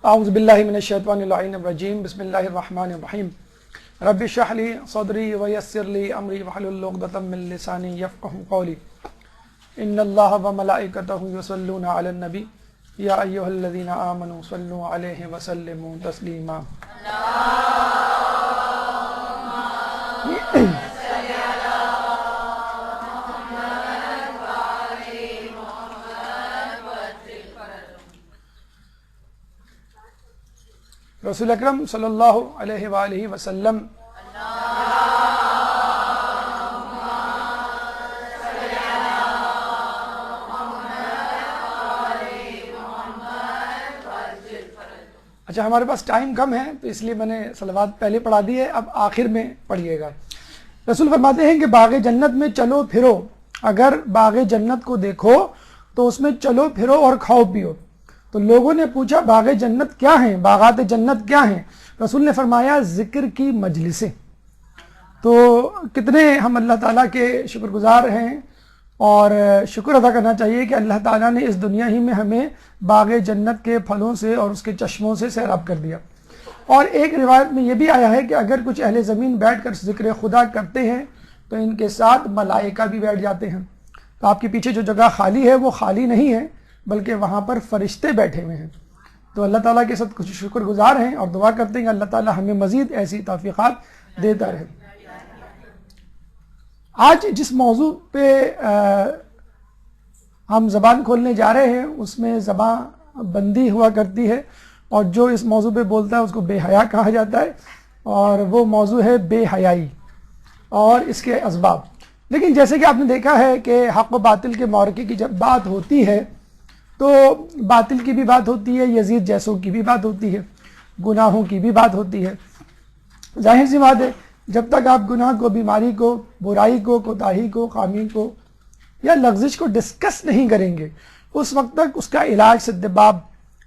اعوذ باللہ من الشیطان اللعین الرجیم بسم اللہ الرحمن الرحیم رب اشرح لی صدری ویسر لی امری واحلل عقدۃ من لسانی یفقهوا قولی ان اللہ وملائکتہ یصلون علی النبی یا ایھا الذین آمنوا صلوا علیہ وسلموا تسلیما. رسول اکرم صلی اللہ علیہ وآلہ وسلم اچھا، ہمارے پاس ٹائم کم ہے تو اس لیے میں نے صلوات پہلے پڑھا دی ہے، اب آخر میں پڑھیے گا. رسول فرماتے ہیں کہ باغ جنت میں چلو پھرو، اگر باغ جنت کو دیکھو تو اس میں چلو پھرو اور کھاؤ پیو. تو لوگوں نے پوچھا باغ جنت کیا ہیں، باغات جنت کیا ہیں؟ رسول نے فرمایا ذکر کی مجلسیں. تو کتنے ہم اللہ تعالیٰ کے شکر گزار ہیں اور شکر ادا کرنا چاہیے کہ اللہ تعالیٰ نے اس دنیا ہی میں ہمیں باغ جنت کے پھلوں سے اور اس کے چشموں سے سیراب کر دیا. اور ایک روایت میں یہ بھی آیا ہے کہ اگر کچھ اہل زمین بیٹھ کر ذکر خدا کرتے ہیں تو ان کے ساتھ ملائکہ بھی بیٹھ جاتے ہیں. تو آپ کے پیچھے جو جگہ خالی ہے وہ خالی نہیں ہے بلکہ وہاں پر فرشتے بیٹھے ہوئے ہیں. تو اللہ تعالیٰ کے ساتھ کچھ شکر گزار ہیں اور دعا کرتے ہیں کہ اللہ تعالیٰ ہمیں مزید ایسی توفیقات دیتا رہے. آج جس موضوع پہ ہم زبان کھولنے جا رہے ہیں اس میں زبان بندی ہوا کرتی ہے، اور جو اس موضوع پہ بولتا ہے اس کو بے حیا کہا جاتا ہے، اور وہ موضوع ہے بے حیائی اور اس کے اسباب. لیکن جیسے کہ آپ نے دیکھا ہے کہ حق و باطل کے معرکے کی جب بات ہوتی ہے تو باطل کی بھی بات ہوتی ہے، یزید جیسوں کی بھی بات ہوتی ہے، گناہوں کی بھی بات ہوتی ہے. ظاہر سی بات ہے جب تک آپ گناہ کو، بیماری کو، برائی کو، کوتاہی کو، خامی کو یا لغزش کو ڈسکس نہیں کریں گے اس وقت تک اس کا علاج سدباب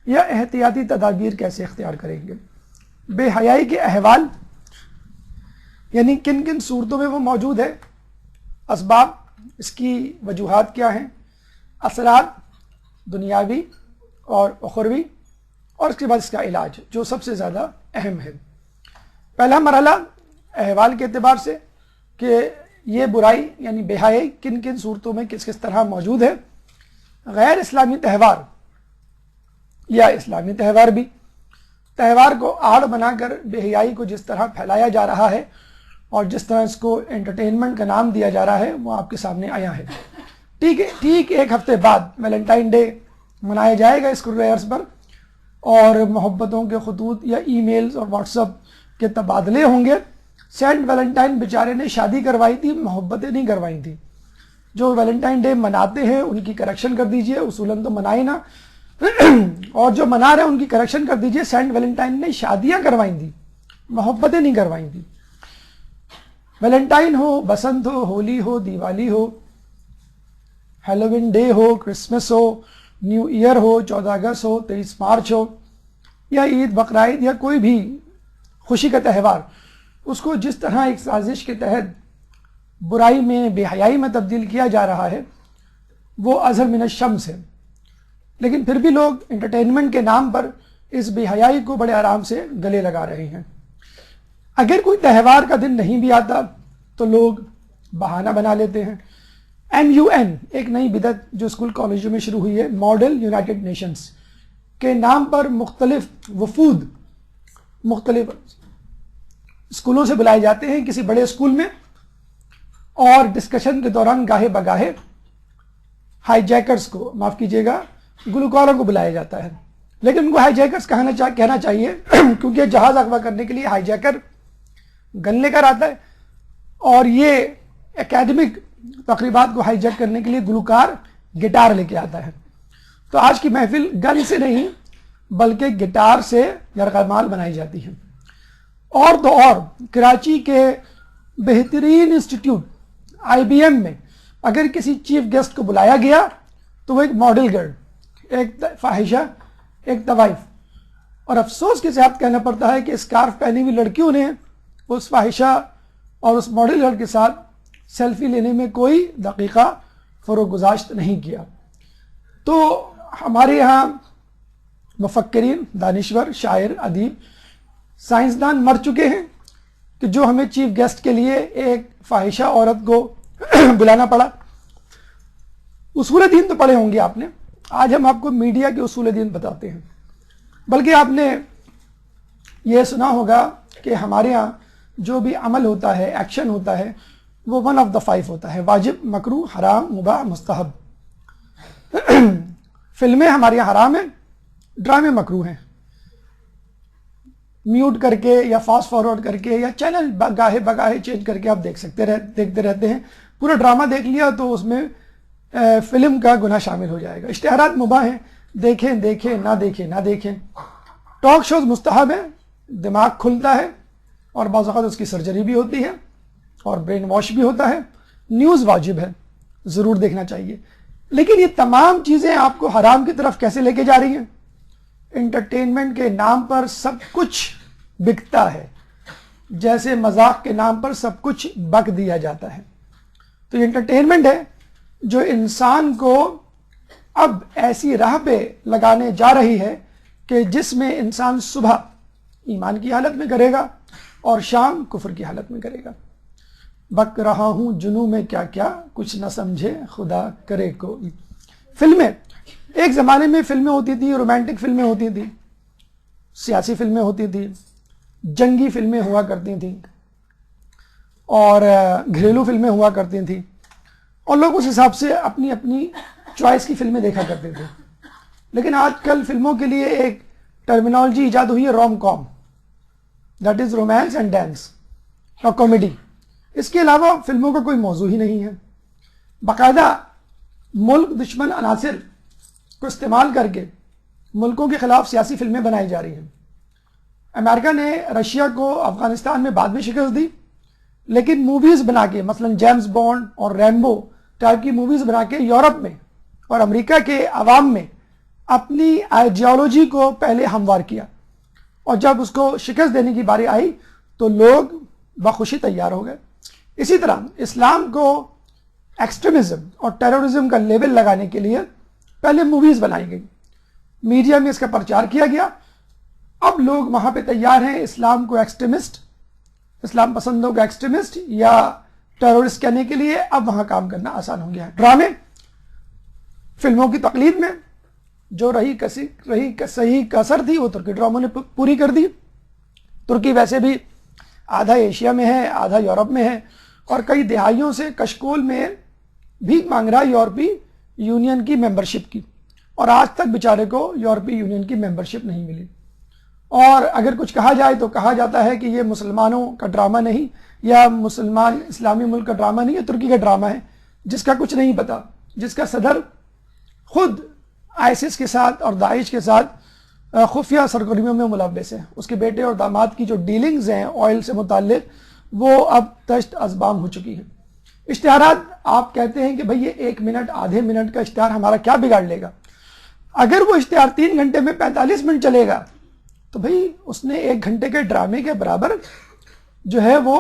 یا احتیاطی تدابیر کیسے اختیار کریں گے. بے حیائی کے احوال یعنی کن کن صورتوں میں وہ موجود ہے، اسباب، اس کی وجوہات کیا ہیں، اثرات دنیاوی اور اخروی، اور اس کے بعد اس کا علاج جو سب سے زیادہ اہم ہے. پہلا مرحلہ احوال کے اعتبار سے کہ یہ برائی یعنی بے حیائی کن کن صورتوں میں کس کس طرح موجود ہے. غیر اسلامی تہوار یا اسلامی تہوار بھی، تہوار کو آڑ بنا کر بے حیائی کو جس طرح پھیلایا جا رہا ہے اور جس طرح اس کو انٹرٹینمنٹ کا نام دیا جا رہا ہے وہ آپ کے سامنے آیا ہے. ٹھیک ایک ہفتے بعد ویلنٹائن ڈے منایا جائے گا اسکول ویئرس پر، اور محبتوں کے خطوط یا ای میلز اور واٹس ایپ کے تبادلے ہوں گے. سینٹ ویلنٹائن بیچارے نے شادی کروائی تھی، محبتیں نہیں کروائی تھی. جو ویلنٹائن ڈے مناتے ہیں ان کی کریکشن کر دیجئے، اصولاً تو منائے نا اور جو منا رہے ہیں ان کی کریکشن کر دیجئے. سینٹ ویلنٹائن نے شادیاں کروائی تھی، محبتیں نہیں کروائی تھی. ویلنٹائن ہو، بسنت ہو، ہولی ہو، دیوالی ہو، ہیلووین ڈے ہو، کرسمس ہو، نیو ایئر ہو، 14 اگست ہو، 23 مارچ ہو، یا عید، بقرعید یا کوئی بھی خوشی کا تہوار، اس کو جس طرح ایک سازش کے تحت برائی میں، بے حیائی میں تبدیل کیا جا رہا ہے وہ ازہر من الشمس ہے. لیکن پھر بھی لوگ انٹرٹینمنٹ کے نام پر اس بے حیائی کو بڑے آرام سے گلے لگا رہے ہیں. اگر کوئی تہوار کا دن نہیں بھی آتا تو لوگ بہانہ بنا لیتے ہیں. MUN ایک نئی بدعت جو اسکول کالجوں میں شروع ہوئی ہے، ماڈل یونائٹڈ نیشنز کے نام پر مختلف وفود مختلف اسکولوں سے بلائے جاتے ہیں کسی بڑے اسکول میں، اور ڈسکشن کے دوران گاہے بگاہے ہائی جیکرز کو، معاف کیجیے گا، گلوکاروں کو بلایا جاتا ہے. لیکن ان کو ہائی جیکرز کہنا چاہیے کیونکہ جہاز اغوا کرنے کے لیے ہائی جیکر گن لے کر آتا ہے، اور یہ اکیڈمک تقریبات کو ہائی جیک کرنے کے لیے گلوکار گٹار لے کے آتا ہے. تو آج کی محفل گن سے نہیں بلکہ گٹار سے یرغمال بنائی جاتی ہے. اور تو اور کراچی کے بہترین انسٹیٹیوٹ IBM میں اگر کسی چیف گیسٹ کو بلایا گیا تو وہ ایک ماڈل گرل، ایک فاحشہ، ایک طوائف، اور افسوس کے ساتھ کہنا پڑتا ہے کہ اسکارف پہنی ہوئی لڑکیوں نے اس فاحشہ اور اس ماڈل گرل کے ساتھ سیلفی لینے میں کوئی دقیقہ فروغ گزاشت نہیں کیا. تو ہمارے یہاں مفکرین، دانشور، شاعر، ادیب، سائنسدان مر چکے ہیں کہ جو ہمیں چیف گیسٹ کے لیے ایک فاحشہ عورت کو بلانا پڑا. اصول دین تو پڑھے ہوں گے آپ نے. آج ہم آپ کو میڈیا کے اصول دین بتاتے ہیں. بلکہ آپ نے یہ سنا ہوگا کہ ہمارے یہاں جو بھی عمل ہوتا ہے، ایکشن ہوتا ہے، وہ 1 of the 5 ہوتا ہے: واجب، مکروہ، حرام، مباح، مستحب. فلمیں ہمارے یہاں حرام ہیں، ڈرامے مکروہ ہیں. میوٹ کر کے یا فاسٹ فارورڈ کر کے یا چینل گاہے بگاہے چینج کر کے آپ دیکھتے رہتے ہیں. پورا ڈرامہ دیکھ لیا تو اس میں فلم کا گناہ شامل ہو جائے گا. اشتہارات مباح ہیں، دیکھیں نہ دیکھیں. ٹاک شوز مستحب ہیں، دماغ کھلتا ہے اور بعض اوقات اس کی سرجری بھی ہوتی ہے اور برین واش بھی ہوتا ہے. نیوز واجب ہے، ضرور دیکھنا چاہیے. لیکن یہ تمام چیزیں آپ کو حرام کی طرف کیسے لے کے جا رہی ہیں؟ انٹرٹینمنٹ کے نام پر سب کچھ بکتا ہے، جیسے مذاق کے نام پر سب کچھ بک دیا جاتا ہے. تو یہ انٹرٹینمنٹ ہے جو انسان کو اب ایسی راہ پہ لگانے جا رہی ہے کہ جس میں انسان صبح ایمان کی حالت میں کرے گا اور شام کفر کی حالت میں کرے گا. بک رہا ہوں جنوں میں کیا کیا، کچھ نہ سمجھے خدا کرے کوئی. فلمیں، ایک زمانے میں فلمیں ہوتی تھی، رومانٹک فلمیں ہوتی تھی، سیاسی فلمیں ہوتی تھی، جنگی فلمیں ہوا کرتی تھیں اور گھریلو فلمیں ہوا کرتی تھیں، اور لوگ اس حساب سے اپنی اپنی چوائس کی فلمیں دیکھا کرتے تھے. لیکن آج کل فلموں کے لیے ایک ٹرمینالوجی ایجاد ہوئی ہے، rom com, that is romance and dance اور کامیڈی. اس کے علاوہ فلموں کا کوئی موضوع ہی نہیں ہے. باقاعدہ ملک دشمن عناصر کو استعمال کر کے ملکوں کے خلاف سیاسی فلمیں بنائی جا رہی ہیں. امریکہ نے رشیا کو افغانستان میں بعد میں شکست دی، لیکن موویز بنا کے، مثلا جیمز بانڈ اور ریمبو ٹائپ کی موویز بنا کے یورپ میں اور امریکہ کے عوام میں اپنی آئیڈیالوجی کو پہلے ہموار کیا، اور جب اس کو شکست دینے کی باری آئی تو لوگ بخوشی تیار ہو گئے. اسی طرح اسلام کو ایکسٹریمزم اور ٹیررزم کا لیبل لگانے کے لیے پہلے موویز بنائی گئی، میڈیا میں اس کا پرچار کیا گیا. اب لوگ وہاں پہ تیار ہیں اسلام کو ایکسٹریمسٹ، اسلام پسندوں کا ایکسٹریمسٹ یا ٹیررسٹ کہنے کے لیے. اب وہاں کام کرنا آسان ہو گیا ہے. ڈرامے، فلموں کی تقلید میں جو رہی صحیح کسر تھی وہ ترکی ڈراموں نے پوری کر دی. ترکی ویسے بھی آدھا ایشیا میں ہے، آدھا یورپ میں ہے، اور کئی دہائیوں سے کشکول میں بھیک مانگ رہا یورپی یونین کی ممبرشپ کی، اور آج تک بیچارے کو یورپی یونین کی ممبرشپ نہیں ملی. اور اگر کچھ کہا جائے تو کہا جاتا ہے کہ یہ مسلمانوں کا ڈرامہ نہیں، یا مسلمان اسلامی ملک کا ڈرامہ نہیں، یہ ترکی کا ڈرامہ ہے جس کا کچھ نہیں پتا، جس کا صدر خود آئسس کے ساتھ اور داعش کے ساتھ خفیہ سرگرمیوں میں ملوث ہے. اس کے بیٹے اور داماد کی جو ڈیلنگز ہیں آئل سے متعلق وہ اب تشت ازبام ہو چکی ہیں. اشتہارات، آپ کہتے ہیں کہ بھئی یہ 1 منٹ آدھے منٹ کا اشتہار ہمارا کیا بگاڑ لے گا. اگر وہ اشتہار 3 گھنٹے میں 45 منٹ چلے گا تو بھئی اس نے 1 گھنٹے کے ڈرامے کے برابر جو ہے وہ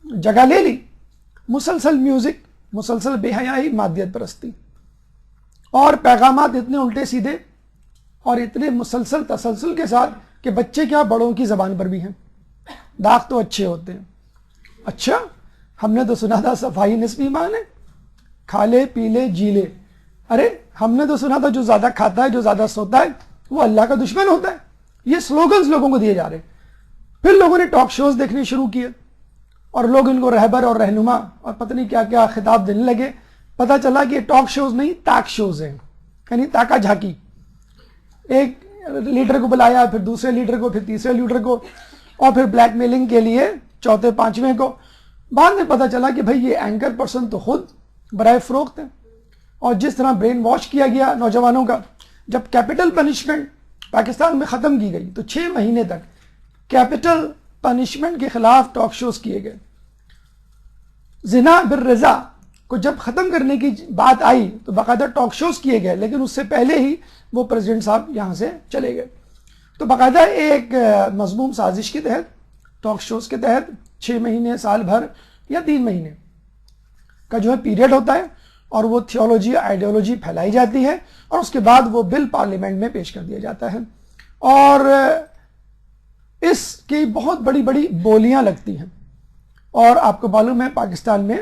جگہ لے لی. مسلسل میوزک، مسلسل بے حیائی، مادیت پرستی، اور پیغامات اتنے الٹے سیدھے اور اتنے مسلسل تسلسل کے ساتھ کہ بچے کیا بڑوں کی زبان پر بھی ہیں. داغ تو اچھے ہوتے ہیں. اچھا، ہم نے تو سنا تھا صفائی نصف ایمان ہے، کھا لے پی لے جی لے. ارے ہم نے تو سنا تھا جو زیادہ کھاتا ہے، جو زیادہ سوتا ہے وہ اللہ کا دشمن ہوتا ہے. یہ سلوگنز لوگوں کو دیے جا رہے ہیں. پھر لوگوں نے ٹاک شوز دیکھنے شروع کیے اور لوگ ان کو رہبر اور رہنما اور پتہ نہیں کیا کیا خطاب دینے لگے. پتہ چلا کہ یہ ٹاک شوز نہیں، تاک شوز ہیں، یعنی تاکا جھاکی. ایک لیڈر کو بلایا، پھر دوسرے لیڈر کو، پھر تیسرے لیڈر کو، اور پھر بلیک میلنگ کے لیے چوتھے پانچویں کو. بعد میں پتہ چلا کہ بھئی یہ اینکر پرسن تو خود برائے فروخت ہے. اور جس طرح برین واش کیا گیا نوجوانوں کا، جب کیپٹل پنشمنٹ پاکستان میں ختم کی گئی تو 6 مہینے تک کیپٹل پنشمنٹ کے خلاف ٹاک شوز کیے گئے. زنا بالرضا کو جب ختم کرنے کی بات آئی تو باقاعدہ ٹاک شوز کیے گئے، لیکن اس سے پہلے ہی وہ پریزیڈنٹ صاحب یہاں سے چلے گئے. تو باقاعدہ ایک مذموم سازش کے تحت، ٹاک شوز کے تحت 6 مہینے، سال بھر یا 3 مہینے کا جو ہے پیریڈ ہوتا ہے، اور وہ تھیولوجی آئیڈیالوجی پھیلائی جاتی ہے اور اس کے بعد وہ بل پارلیمنٹ میں پیش کر دیا جاتا ہے اور اس کی بہت بڑی بڑی بولیاں لگتی ہیں. اور آپ کو معلوم ہے پاکستان میں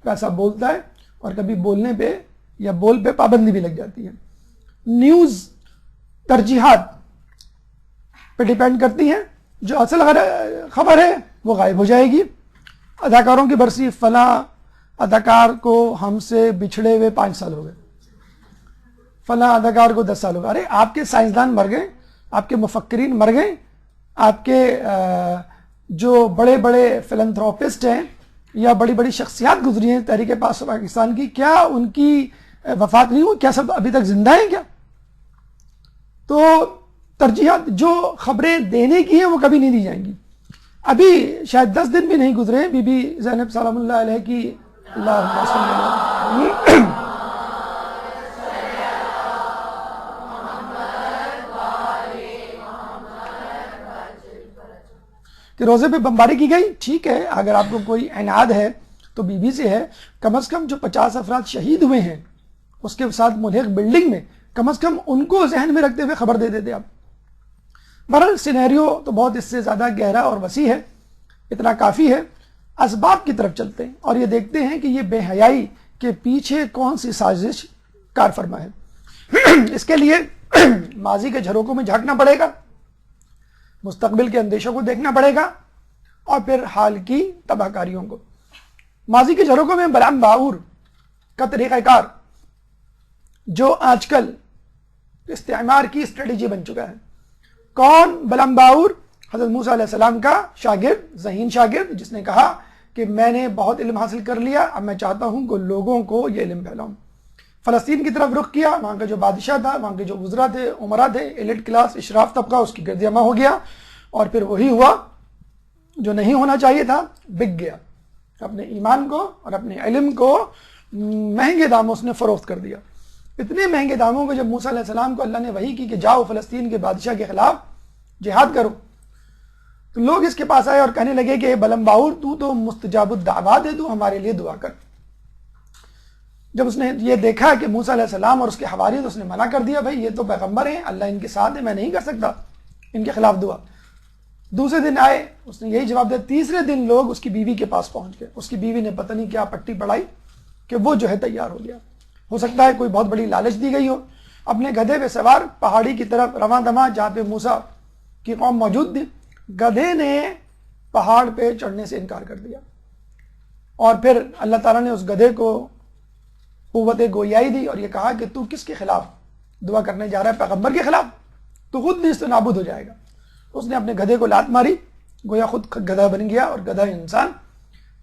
پیسہ بولتا ہے اور کبھی بولنے پہ یا بول پہ پابندی بھی لگ جاتی ہے. نیوز ترجیحات پہ ڈیپینڈ کرتی ہیں. جو اصل خبر ہے وہ غائب ہو جائے گی. اداکاروں کی برسی، فلاں اداکار کو ہم سے بچھڑے ہوئے 5 سال ہو گئے، فلاں اداکار کو 10 سال ہو گئے. ارے آپ کے سائنسدان مر گئے، آپ کے مفکرین مر گئے، آپ کے جو بڑے بڑے فلنتھروپسٹ ہیں یا بڑی بڑی شخصیات گزری ہیں تحریک پاکستان کی، کیا ان کی وفات نہیں ہوئی؟ کیا سب ابھی تک زندہ ہیں کیا؟ تو ترجیحات جو خبریں دینے کی ہیں وہ کبھی نہیں دی جائیں گی. ابھی شاید 10 دن بھی نہیں گزرے بی بی زینب سلام اللہ علیہ کی کہ روزے پہ بمباری کی گئی. ٹھیک ہے، اگر آپ کو کوئی عناد ہے تو بی بی سے ہے. کم از کم جو 50 افراد شہید ہوئے ہیں اس کے ساتھ ملحق بلڈنگ میں، کم از کم ان کو ذہن میں رکھتے ہوئے خبر دے دیتے آپ. بہرحال سینیریو تو بہت اس سے زیادہ گہرا اور وسیع ہے. اتنا کافی ہے. اسباب کی طرف چلتے ہیں اور یہ دیکھتے ہیں کہ یہ بے حیائی کے پیچھے کون سی سازش کار فرما ہے. اس کے لیے ماضی کے جھروکوں میں جھانکنا پڑے گا، مستقبل کے اندیشوں کو دیکھنا پڑے گا اور پھر حال کی تباہ کاریوں کو. ماضی کے جھروکوں میں بلعم باور کا طریقہ کار جو آج کل استعمار کی اسٹریٹجی بن چکا ہے. کون بلعم باور؟ حضرت موسیٰ علیہ السلام کا شاگرد، ذہین شاگرد، جس نے کہا کہ میں نے بہت علم حاصل کر لیا، اب میں چاہتا ہوں کہ لوگوں کو یہ علم پھیلاؤں. فلسطین کی طرف رخ کیا. وہاں کا جو بادشاہ تھا، وہاں کے جو وزراء تھے، عمرا تھے، ایلیٹ کلاس، اشراف طبقہ اس کی گرد جمع ہو گیا اور پھر وہی ہوا جو نہیں ہونا چاہیے تھا. بک گیا. اپنے ایمان کو اور اپنے علم کو مہنگے داموں اس نے فروخت کر دیا. اتنے مہنگے داموں کو جب موسیٰ علیہ السلام کو اللہ نے وحی کی کہ جاؤ فلسطین کے بادشاہ کے خلاف جہاد کرو، تو لوگ اس کے پاس آئے اور کہنے لگے کہ بلعم باور تو مستجاب الدعوات ہے، تو ہمارے لیے دعا کر. جب اس نے یہ دیکھا کہ موسیٰ علیہ السلام اور اس کے حواری، تو اس نے منع کر دیا، بھائی یہ تو پیغمبر ہیں، اللہ ان کے ساتھ ہے، میں نہیں کر سکتا ان کے خلاف دعا. دوسرے دن آئے، اس نے یہی جواب دیا. تیسرے دن لوگ اس کی بیوی کے پاس پہنچ گئے. اس کی بیوی نے پتہ نہیں کیا پٹی پڑائی کہ وہ جو ہے تیار ہو گیا. ہو سکتا ہے کوئی بہت بڑی لالچ دی گئی ہو. اپنے گدھے پہ سوار پہاڑی کی طرف رواں دواں جہاں پہ موسیٰ کی قوم موجود تھی، گدھے نے پہاڑ پہ چڑھنے سے انکار کر دیا اور پھر اللہ تعالیٰ نے اس گدھے کو قوت گویائی دی اور یہ کہا کہ تو کس کے خلاف دعا کرنے جا رہا ہے؟ پیغمبر کے خلاف. تو خود نیست و نابود ہو جائے گا. اس نے اپنے گدھے کو لات ماری، گویا خود گدھا بن گیا اور گدھا انسان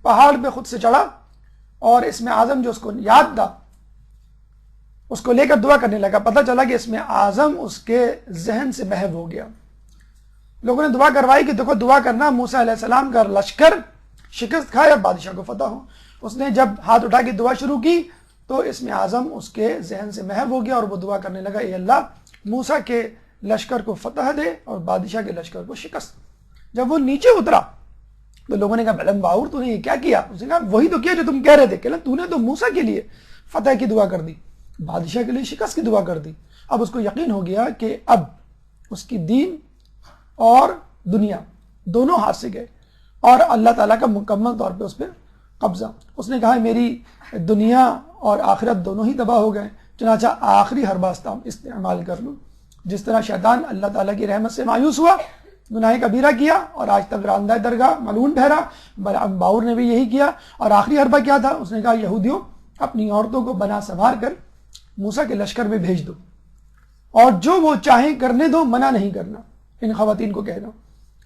پہاڑ پہ خود سے چڑھا اور اسم اعظم جو اس کو یاد تھا اس کو لے کر دعا کرنے لگا. پتہ چلا کہ اسم اعظم اس کے ذہن سے محو ہو گیا. لوگوں نے دعا کروائی کہ دیکھو دعا کرنا موسیٰ علیہ السلام کا لشکر شکست کھائے اور بادشاہ کو فتح ہو. اس نے جب ہاتھ اٹھا کے دعا شروع کی تو اسم اعظم اس کے ذہن سے محو ہو گیا اور وہ دعا کرنے لگا، اے اللہ موسیٰ کے لشکر کو فتح دے اور بادشاہ کے لشکر کو شکست. جب وہ نیچے اترا تو لوگوں نے کہا بلعم باور تو نے یہ کیا کیا؟ اس نے کہا وہی تو کیا جو تم کہہ رہے تھے، کہ تو نے تو موسیٰ کے لیے فتح کی دعا کر دی، بادشاہ کے لیے شکست کی دعا کر دی. اب اس کو یقین ہو گیا کہ اب اس کی دین اور دنیا دونوں ہاتھ سے گئے اور اللہ تعالیٰ کا مکمل طور پہ اس پہ قبضہ. اس نے کہا میری دنیا اور آخرت دونوں ہی تباہ ہو گئے، چنانچہ آخری حربہ استعمال کر لوں. جس طرح شیطان اللہ تعالیٰ کی رحمت سے مایوس ہوا، گناہ کبیرہ کیا اور آج تک راندہ درگاہ ملعون ٹھہرا، بلعم باور نے بھی یہی کیا. اور آخری حربہ کیا تھا؟ اس نے کہا یہودیوں اپنی عورتوں کو بنا سنوار کر موسیٰ کے لشکر میں بھیج دو اور جو وہ چاہیں کرنے دو، منع نہیں کرنا. ان خواتین کو کہنا.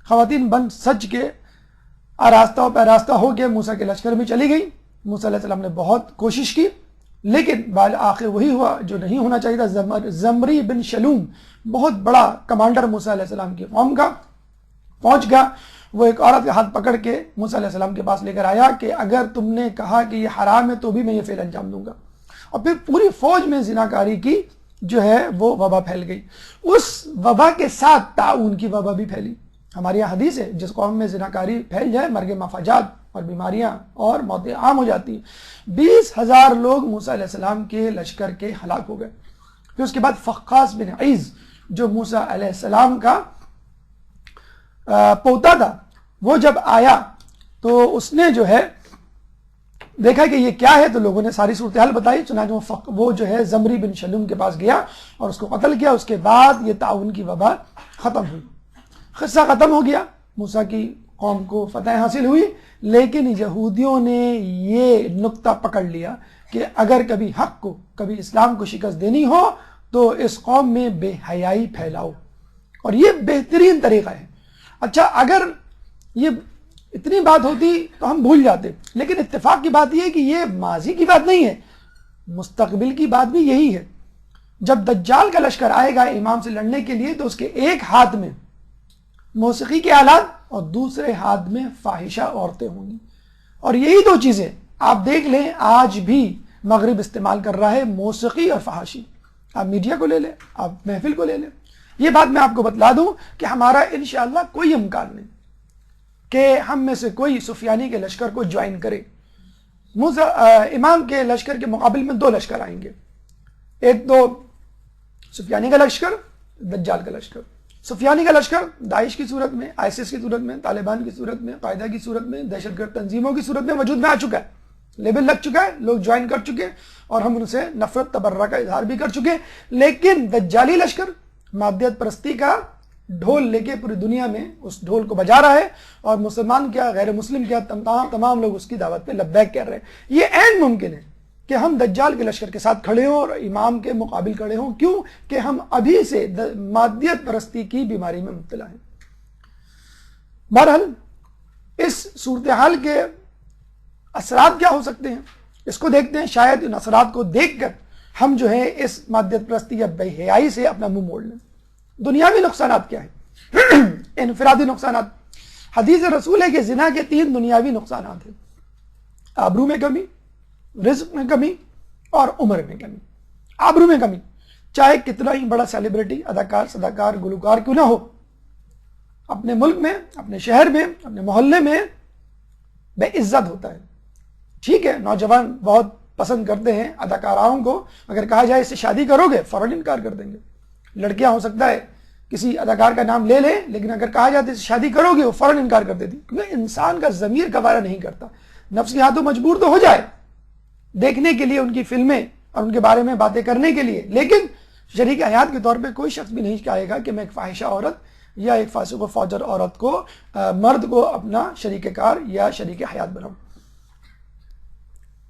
خواتین بن سج کے آراستہ و پیراستہ ہو کے موسیٰ کے لشکر میں چلی گئی. موسیٰ علیہ السلام نے بہت کوشش کی لیکن بالآخر وہی ہوا جو نہیں ہونا چاہیے تھا. زمری بن شلوم بہت بڑا کمانڈر موسیٰ علیہ السلام کی قوم کا پہنچ گیا. وہ ایک عورت کا ہاتھ پکڑ کے موسیٰ علیہ السلام کے پاس لے کر آیا کہ اگر تم نے کہا کہ یہ حرام ہے تو بھی میں یہ فعل انجام دوں گا. اور پھر پوری فوج میں زناکاری کی جو ہے وہ وبا پھیل گئی. اس وبا کے ساتھ طاعون کی وبا بھی پھیلی. ہمارے یہاں حدیث ہے جس قوم میں زناکاری پھیل جائے مرگ مفاجات اور بیماریاں اور موتیں عام ہو جاتی ہیں. 20,000 لوگ موسیٰ علیہ السلام کے لشکر کے ہلاک ہو گئے. پھر اس کے بعد فقاس بن عیز جو موسیٰ علیہ السلام کا پوتا تھا، وہ جب آیا تو اس نے جو ہے دیکھا کہ یہ کیا ہے، تو لوگوں نے ساری صورتحال بتائی. چنانچہ وہ جو ہے زمری بن شلوم کے پاس گیا اور اس کو قتل کیا. اس کے بعد یہ طاعون کی وبا ختم ہوئی. قصہ ختم ہو گیا، موسیٰ کی قوم کو فتح حاصل ہوئی. لیکن یہودیوں نے یہ نقطہ پکڑ لیا کہ اگر کبھی حق کو، کبھی اسلام کو شکست دینی ہو تو اس قوم میں بے حیائی پھیلاؤ، اور یہ بہترین طریقہ ہے. اچھا، اگر یہ اتنی بات ہوتی تو ہم بھول جاتے، لیکن اتفاق کی بات یہ ہے کہ یہ ماضی کی بات نہیں ہے، مستقبل کی بات بھی یہی ہے. جب دجال کا لشکر آئے گا امام سے لڑنے کے لیے تو اس کے ایک ہاتھ میں موسیقی کے آلات اور دوسرے ہاتھ میں فاحشہ عورتیں ہوں گی. اور یہی دو چیزیں آپ دیکھ لیں آج بھی مغرب استعمال کر رہا ہے، موسیقی اور فحاشی. آپ میڈیا کو لے لیں، آپ محفل کو لے لیں. یہ بات میں آپ کو بتلا دوں کہ ہمارا انشاءاللہ کوئی امکان نہیں کہ ہم میں سے کوئی سفیانی کے لشکر کو جوائن کرے. امام کے لشکر کے مقابل میں 2 لشکر آئیں گے، ایک تو سفیانی کا لشکر، دجال کا لشکر. سفیانی کا لشکر داعش کی صورت میں، آئیسس کی صورت میں، طالبان کی صورت میں، قاعدہ کی صورت میں، دہشت گرد تنظیموں کی صورت میں وجود میں آ چکا ہے، لیبل لگ چکا ہے، لوگ جوائن کر چکے اور ہم ان سے نفرت تبرہ کا اظہار بھی کر چکے. لیکن دجالی لشکر مادیت پرستی کا ڈھول لے کے پوری دنیا میں اس ڈھول کو بجا رہا ہے، اور مسلمان کیا غیر مسلم کیا تمام لوگ اس کی دعوت پہ لبیک کہہ رہے ہیں. یہ عین ممکن ہے کہ ہم دجال کے لشکر کے ساتھ کھڑے ہوں اور امام کے مقابل کھڑے ہوں. کیوں کہ ہم ابھی سے مادیت پرستی کی بیماری میں مبتلا ہیں. بہرحال اس صورتحال کے اثرات کیا ہو سکتے ہیں اس کو دیکھتے ہیں. شاید ان اثرات کو دیکھ کر ہم جو ہے اس مادیت پرستی یا بے حیائی سے اپنا منہ موڑ لیں. دنیاوی نقصانات کیا ہیں؟ انفرادی نقصانات. حدیث رسول ہے کہ زنا کے 3 دنیاوی نقصانات ہیں: آبرو میں کمی، رزق میں کمی اور عمر میں کمی. آبرو میں کمی، چاہے کتنا ہی بڑا سیلیبریٹی، اداکار، صداکار، گلوکار کیوں نہ ہو، اپنے ملک میں، اپنے شہر میں، اپنے محلے میں بے عزت ہوتا ہے. ٹھیک ہے، نوجوان بہت پسند کرتے ہیں اداکاراؤں کو، اگر کہا جائے اس سے شادی کرو گے فوراً انکار کر دیں گے. لڑکیاں ہو سکتا ہے کسی اداکار کا نام لے لیں، لیکن اگر کہا جاتا ہے اس سے شادی کرو گے وہ فوراً انکار کر دیتی، کیونکہ انسان کا ضمیر گوارا نہیں کرتا. نفس کے ہاتھوں مجبور تو ہو جائے دیکھنے کے لیے ان کی فلمیں اور ان کے بارے میں باتیں کرنے کے لیے، لیکن شریک حیات کے طور پہ کوئی شخص بھی نہیں کہے گا کہ میں ایک فاحشہ عورت یا ایک فاسق و فاجر عورت کو، مرد کو اپنا شریک کار یا شریک حیات بناؤں.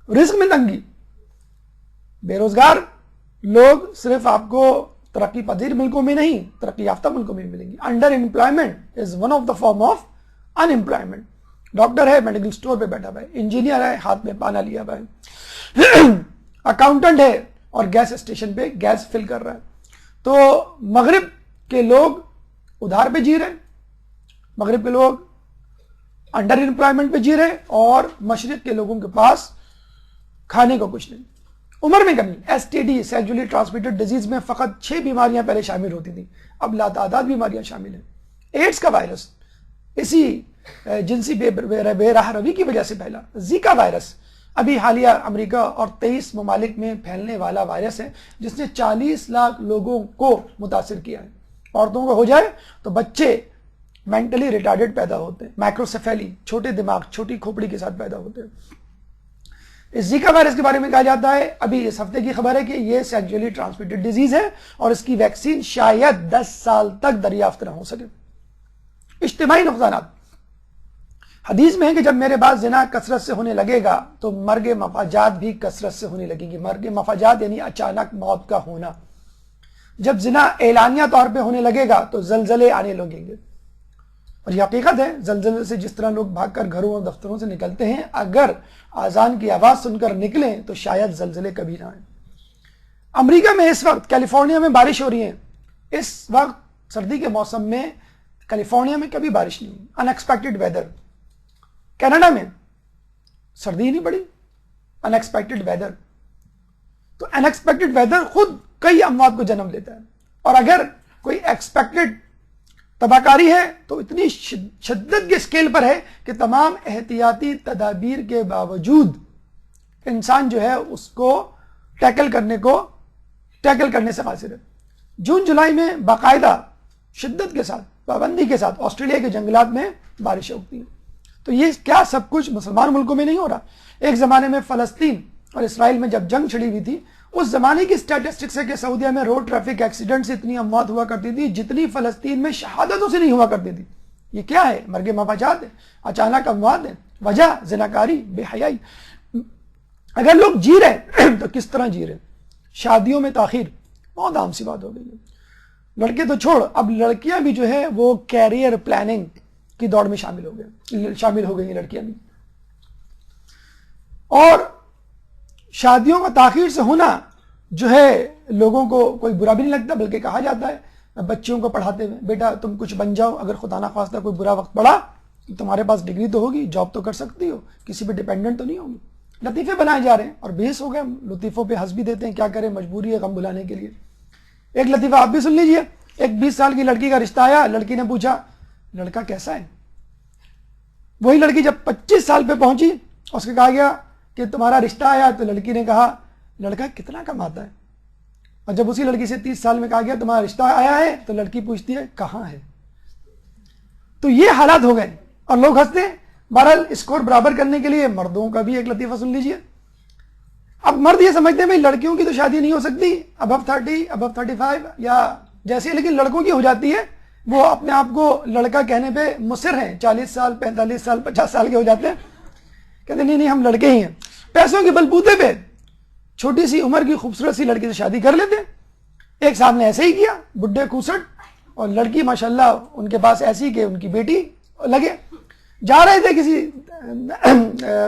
رزق میں تنگی، بے روزگار لوگ صرف آپ کو ترقی پذیر ملکوں میں نہیں، ترقی یافتہ ملکوں میں ملیں گی. Under employment is one of the form of in employment. Doctor ہے میڈیکل سٹور پہ بیٹھا ہوا ہے، انجینئر ہے ہاتھ میں پانا لیا ہوا ہے، اکاؤنٹنٹ ہے اور گیس اسٹیشن پہ گیس فل کر رہا ہے. تو مغرب کے لوگ ادھار پہ جی رہے ہیں، مغرب کے لوگ انڈر امپلائمنٹ پہ جی رہے ہیں، اور مشرق کے لوگوں کے پاس کھانے کو کچھ نہیں. عمر میں کمی، S T D sexually transmitted disease میں فقط 6 بیماریاں پہلے شامل ہوتی تھیں، اب لاتعداد بیماریاں شامل ہیں. ایڈز کا وائرس اسی جنسی بے راہ روی کی وجہ سے پھیلا. زیکا وائرس ابھی حالیہ امریکہ اور 23 ممالک میں پھیلنے والا وائرس ہے جس نے 40 لاکھ لوگوں کو متاثر کیا ہے. عورتوں کو ہو جائے تو بچے مینٹلی ریٹارڈڈ پیدا ہوتے ہیں، مائکروسیفیلی، چھوٹے دماغ، چھوٹی کھوپڑی کے ساتھ پیدا ہوتے ہیں. اس زیکا وائرس کے بارے میں کہا جاتا ہے، ابھی اس ہفتے کی خبر ہے کہ یہ سیکچولی ٹرانسمیٹڈ ڈیزیز ہے اور اس کی ویکسین شاید 10 سال تک دریافت نہ ہو سکے. اجتماعی نقصانات. حدیث میں ہے کہ جب میرے بعد زنا کثرت سے ہونے لگے گا تو مرگ مفاجات بھی کثرت سے ہونے لگیں گی. مرگ مفاجات یعنی اچانک موت کا ہونا. جب زنا اعلانیہ طور پہ ہونے لگے گا تو زلزلے آنے لگیں گے. اور یہ حقیقت ہے، زلزلے سے جس طرح لوگ بھاگ کر گھروں اور دفتروں سے نکلتے ہیں، اگر آذان کی آواز سن کر نکلیں تو شاید زلزلے کبھی نہ آئیں. امریکہ میں اس وقت کیلیفورنیا میں بارش ہو رہی ہے. اس وقت سردی کے موسم میں کیلیفورنیا میں کبھی بارش نہیں ہوئی، ان ایکسپیکٹڈ ویدر. کینیڈا میں سردی نہیں پڑی، ان ایکسپیکٹڈ ویدر. تو ان ایکسپیکٹڈ ویدر خود کئی اموات کو جنم لیتا ہے، اور اگر کوئی ایکسپیکٹڈ تباہ کاری ہے تو اتنی شدت کے اسکیل پر ہے کہ تمام احتیاطی تدابیر کے باوجود انسان جو ہے اس کو ٹیکل کرنے سے قاصر ہے۔ جون جولائی میں باقاعدہ شدت کے ساتھ پابندی کے ساتھ آسٹریلیا کے جنگلات میں بارشیں اگتی ہیں۔ تو یہ کیا سب کچھ مسلمان ملکوں میں نہیں ہو رہا؟ ایک زمانے میں فلسطین اور اسرائیل میں جب جنگ چھڑی ہوئی تھی، اس زمانے کی اسٹیٹسٹکس ہے کہ سعودیہ میں روڈ ٹریفک ایکسیڈنٹ سے اتنی اموات ہوا کرتی تھی جتنی فلسطین میں شہادتوں سے نہیں ہوا کرتی تھی۔ یہ کیا ہے؟ مرگ مفاجات ہے، اچانک اموات ہے، وجہ زناکاری، بے حیائی۔ اگر لوگ جی رہے تو کس طرح جی رہے؟ شادیوں میں تاخیر بہت عام سی بات ہو گئی ہے۔ لڑکے تو چھوڑ، اب لڑکیاں بھی جو ہے وہ کیریئر پلاننگ کی دوڑ میں شامل ہو گئی ہیں لڑکیاں بھی۔ اور شادیوں کا تاخیر سے ہونا جو ہے لوگوں کو کوئی برا بھی نہیں لگتا، بلکہ کہا جاتا ہے بچیوں کو پڑھاتے ہوئے، بیٹا تم کچھ بن جاؤ، اگر خدا نہ خواستہ کوئی برا وقت پڑا تمہارے پاس ڈگری تو ہوگی، جاب تو کر سکتی ہو، کسی پہ ڈیپینڈنٹ تو نہیں ہوگی۔ لطیفے بنائے جا رہے ہیں اور بحث ہو گئے، لطیفوں پہ ہنس بھی دیتے ہیں، کیا کریں، مجبوری ہے غم بھلانے کے لیے۔ ایک لطیفہ آپ بھی سن لیجئے۔ ایک 20 سال کی لڑکی کا رشتہ آیا، لڑکی نے پوچھا لڑکا کیسا ہے؟ وہی لڑکی جب 25 سال پہ پہنچی، اس کو کہا گیا کہ تمہارا رشتہ آیا، تو لڑکی نے کہا لڑکا کتنا کماتا ہے؟ اور جب اسی لڑکی سے 30 سال میں کہا گیا تمہارا رشتہ آیا ہے، تو لڑکی پوچھتی ہے کہاں ہے؟ تو یہ حالات ہو گئے اور لوگ ہنستے ہیں۔ بہرحال اسکور برابر کرنے کے لیے مردوں کا بھی ایک لطیفہ سن لیجئے۔ اب مرد یہ سمجھتے ہیں بھائی لڑکیوں کی تو شادی نہیں ہو سکتی ابو 30 ابو 35 یا جیسے، لیکن لڑکوں کی ہو جاتی ہے۔ وہ اپنے آپ کو لڑکا کہنے پہ مصر ہیں، 40 سال 45 سال 50 سال کے ہو جاتے ہیں، کہتے ہیں نہیں ہم لڑکے ہی ہیں۔ پیسوں کے بلبوتے پہ چھوٹی سی عمر کی خوبصورت سی لڑکی سے شادی کر لیتے ہیں۔ ایک صاحب نے ایسے ہی کیا، بڈھے کھوسٹ، اور لڑکی ماشاءاللہ ان کے پاس ایسی کہ ان کی بیٹی لگے۔ جا رہے تھے کسی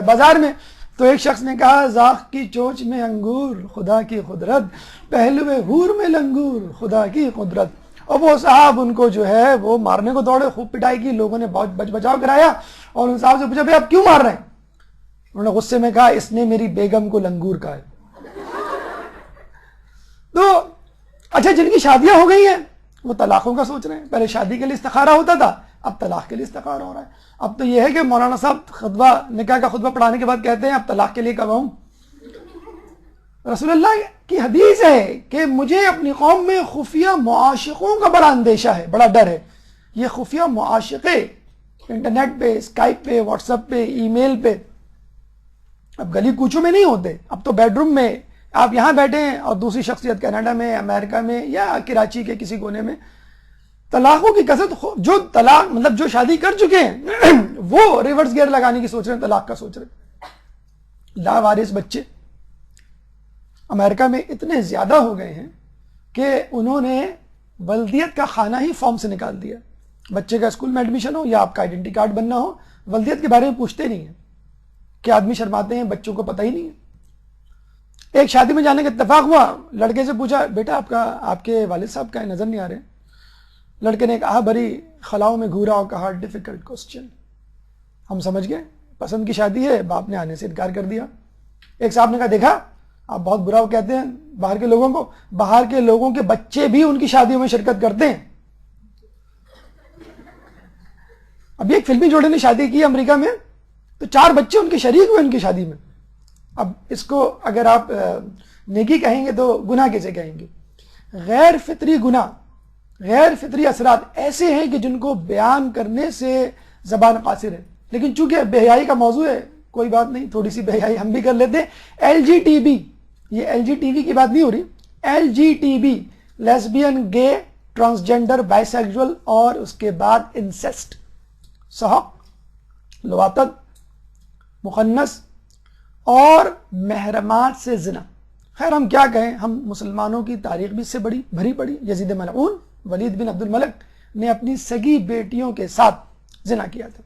بازار میں تو ایک شخص نے کہا زاخ کی چوچ میں انگور خدا کی قدرت، پہلوے حور میں لنگور خدا کی قدرت۔ اور وہ صاحب ان کو جو ہے وہ مارنے کو دوڑے، خوب پٹائی کی، لوگوں نے بہت بچ بچاؤ کرایا اور ان صاحب سے پوچھا بھائی آپ کیوں مار رہے ہیں؟ انہوں نے غصے میں کہا اس نے میری بیگم کو لنگور کہا ہے۔ تو اچھا جن کی شادیاں ہو گئی ہیں وہ طلاقوں کا سوچ رہے ہیں۔ پہلے شادی کے لیے استخارہ ہوتا تھا، اب طلاق کے لیے استخارہ ہو رہا ہے۔ اب تو یہ ہے کہ مولانا صاحب نکاح کا خطبہ پڑھانے کے بعد کہتے ہیں اب طلاق کے لیے کب آؤں؟ رسول اللہ کی حدیث ہے کہ مجھے اپنی قوم میں خفیہ معاشقوں کا بڑا اندیشہ ہے، بڑا ڈر ہے۔ یہ خفیہ معاشقے انٹرنیٹ پہ، اسکائپ پہ، واٹس ایپ پہ، ای میل پہ، اب گلی کوچوں میں نہیں ہوتے، اب تو بیڈ روم میں آپ یہاں بیٹھے ہیں اور دوسری شخصیت کینیڈا میں، امریکہ میں یا کراچی کے کسی کونے میں۔ طلاقوں کی کثرت، جو طلاق مطلب جو شادی کر چکے ہیں وہ ریورس گیئر لگانے کی سوچ رہے ہیں، طلاق کا سوچ رہے ہیں۔ لاوارث بچے امریکہ میں اتنے زیادہ ہو گئے ہیں کہ انہوں نے ولدیت کا خانہ ہی فارم سے نکال دیا۔ بچے کا اسکول میں ایڈمیشن ہو یا آپ کا آئیڈینٹی کارڈ بننا ہو، ولدیت کے بارے میں پوچھتے نہیں ہیں کہ آدمی شرماتے ہیں، بچوں کو پتہ ہی نہیں ہے۔ ایک شادی میں جانے کا اتفاق ہوا، لڑکے سے پوچھا بیٹا آپ کے والد صاحب کا نظر نہیں آ رہے؟ لڑکے نے کہا بڑی خلاؤں میں گھورا اور کہا ڈیفیکلٹ کوسچن۔ ہم سمجھ گئے پسند کی شادی ہے، باپ نے آنے سے انکار کر دیا۔ ایک صاحب نے کہا دیکھا آپ بہت برا کہتے ہیں باہر کے لوگوں کو، باہر کے لوگوں کے بچے بھی ان کی شادیوں میں شرکت کرتے ہیں۔ ابھی ایک فلمی جوڑے نے شادی کی امریکہ میں تو 4 بچے ان کے شریک ہوئے ان کی شادی میں۔ اب اس کو اگر آپ نیکی کہیں گے تو گناہ کیسے کہیں گے؟ غیر فطری گناہ، غیر فطری اثرات ایسے ہیں کہ جن کو بیان کرنے سے زبان قاصر ہے، لیکن چونکہ بے حیائی کا موضوع ہے کوئی بات نہیں، تھوڑی سی بے حیائی ہم بھی کر لیتے ہیں۔ ایل جی ٹی بی، یہ ایل جی ٹی وی کی بات نہیں ہو رہی، L G T B, lesbian, gay, transgender, bisexual, اور اس کے بعد انسیسٹ، سحق، لواطت، مخنث اور محرمات سے زنا۔ خیر ہم کیا کہیں، ہم مسلمانوں کی تاریخ بھی اس سے بڑی بھری پڑی۔ یزید ملعون، ولید بن عبد الملک نے اپنی سگی بیٹیوں کے ساتھ زنا کیا تھا،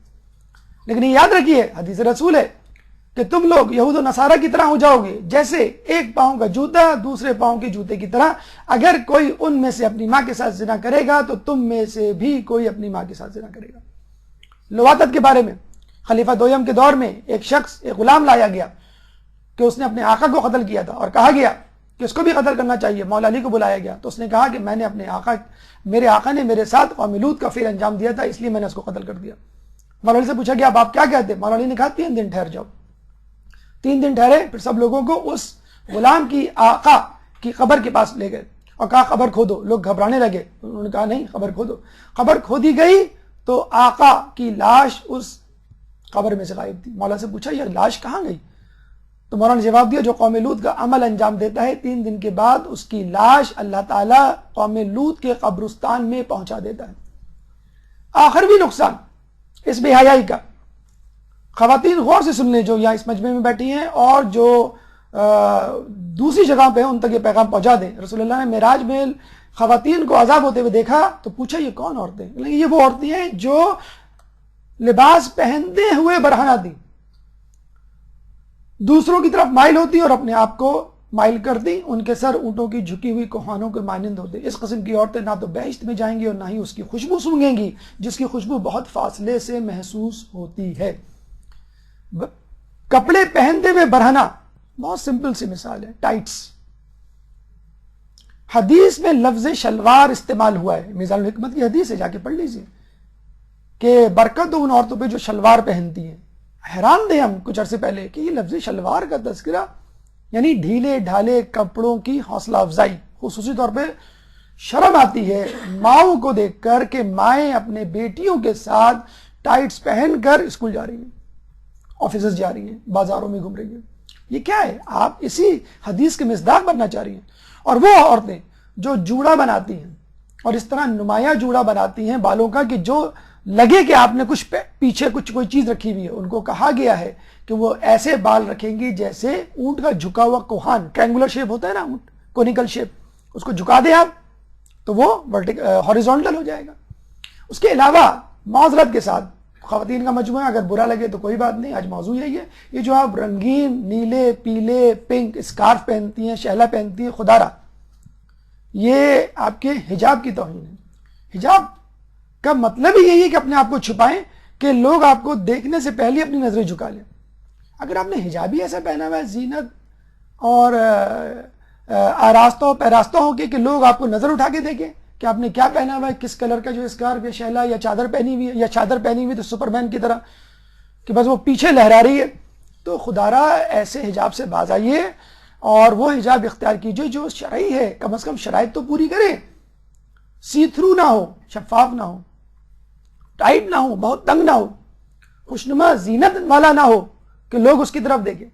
لیکن یہ یاد رکھیے حدیث رسول ہے کہ تم لوگ یہود و نصارہ کی طرح ہو جاؤ گے، جیسے ایک پاؤں کا جوتا دوسرے پاؤں کے جوتے کی طرح۔ اگر کوئی ان میں سے اپنی ماں کے ساتھ زنا کرے گا تو تم میں سے بھی کوئی اپنی ماں کے ساتھ زنا کرے گا۔ لواطت کے بارے میں خلیفہ دویم کے دور میں ایک شخص، ایک غلام لایا گیا کہ اس نے اپنے آقا کو قتل کیا تھا، اور کہا گیا کہ کہ اس کو بھی قتل کرنا چاہیے. مولا علی کو بلایا گیا تو اس نے کہا کہ میں نے میرے آقا نے میرے ساتھ قوم لوط کا فعل انجام دیا تھا، اس لیے میں نے اس کو قتل کر دیا. مولا علی سے پوچھا گیا اب آپ کیا کہتے ہیں؟ مولا علی نے کہا 3 دن ٹھہر جاؤ. 3 دن ٹھہرے، پھر سب لوگوں کو اس غلام کی آقا کی قبر کے پاس لے گئے اور کہا قبر کھودو. لوگ گھبرانے لگے، انہوں نے کہا نہیں قبر کھودو. قبر کھودی گئی تو آقا کی لاش اس قبر میں سے غائب تھی. مولا سے پوچھا یہ لاش کہاں گئی؟ تو مولا نے جواب دیا جو قوم لوط کا عمل انجام دیتا ہے 3 دن کے بعد اس کی لاش اللہ تعالیٰ قوم لوط کے قبرستان میں پہنچا دیتا ہے. آخر بھی نقصان اس بے حیائی کا، خواتین غور سے سن لیں جو یہاں اس مجمع میں بیٹھی ہیں اور جو دوسری جگہ پہ ہیں ان تک یہ پیغام پہنچا دیں. رسول اللہ نے معراج میں خواتین کو عذاب ہوتے ہوئے دیکھا تو پوچھا یہ کون عورتیں؟ یہ وہ عورتیں ہیں جو لباس پہنتے ہوئے برہنہ تھی، دوسروں کی طرف مائل ہوتی اور اپنے آپ کو مائل کرتی، ان کے سر اونٹوں کی جھکی ہوئی کوہانوں کے مانند ہوتے. اس قسم کی عورتیں نہ تو بہشت میں جائیں گی اور نہ ہی اس کی خوشبو سونگیں گی جس کی خوشبو بہت فاصلے سے محسوس ہوتی ہے. کپڑے پہنتے ہوئے برہنہ بہت سمپل سی مثال ہے، ٹائٹس. حدیث میں لفظ شلوار استعمال ہوا ہے، میزان الحکمت کی حدیث ہے، جا کے پڑھ لیجیے کہ برکت ہو ان عورتوں پہ جو شلوار پہنتی ہیں. حیران تھے ہم کچھ عرصے پہلے کہ یہ لفظ شلوار کا تذکرہ یعنی ڈھیلے ڈھالے کپڑوں کی حوصلہ افزائی. خصوصی طور پہ شرم آتی ہے ماؤں کو دیکھ کر کہ مائیں اپنے بیٹیوں کے ساتھ ٹائٹس پہن کر اسکول جا رہی ہیں، آفیسز جا رہی ہیں، بازاروں میں گھوم رہی ہیں. یہ کیا ہے؟ آپ اسی حدیث کے مصداق بننا چاہ رہی ہیں. اور وہ عورتیں جو جوڑا بناتی ہیں اور اس طرح نمایاں جوڑا بناتی ہیں بالوں کا کہ جو لگے کہ آپ نے کچھ پیچھے کوئی چیز رکھی ہوئی ہے، ان کو کہا گیا ہے کہ وہ ایسے بال رکھیں گی جیسے اونٹ کا جھکا ہوا کوہان، ٹرینگولر شیپ ہوتا ہے نا اونٹ، کونیکل شیپ، اس کو جھکا دیں آپ تو وہ ہاریزونٹل ہو جائے گا. اس کے علاوہ معذرت کے ساتھ خواتین کا مجموعہ اگر برا لگے تو کوئی بات نہیں، آج موضوع یہی ہے. یہ جو آپ رنگین نیلے پیلے پنک اسکارف پہنتی ہیں، شہلا پہنتی ہیں، خدا را یہ آپ کے حجاب کی توہین ہے. حجاب کا مطلب ہی یہی ہے کہ اپنے آپ کو چھپائیں کہ لوگ آپ کو دیکھنے سے پہلے اپنی نظریں جھکا لیں. اگر آپ نے حجاب ہی ایسا پہنا ہوا ہے زینت اور آراستہ و پیراستہ ہو کے کہ لوگ آپ کو نظر اٹھا کے دیکھیں کہ آپ نے کیا پہنا ہوا ہے، کس کلر کا جو اسکارف یا شہلا یا چادر پہنی ہوئی ہے، یا چادر پہنی ہوئی تو سپرمین کی طرح کہ بس وہ پیچھے لہرا رہی ہے، تو خدا را ایسے حجاب سے باز آئیے اور وہ حجاب اختیار کیجئے جو شرعی ہے. کم از کم شرائط تو پوری کریں، سی تھرو نہ ہو، شفاف نہ ہو، ٹائٹ نہ ہو، بہت تنگ نہ ہو، خوشنما زینت والا نہ ہو کہ لوگ اس کی طرف دیکھیں.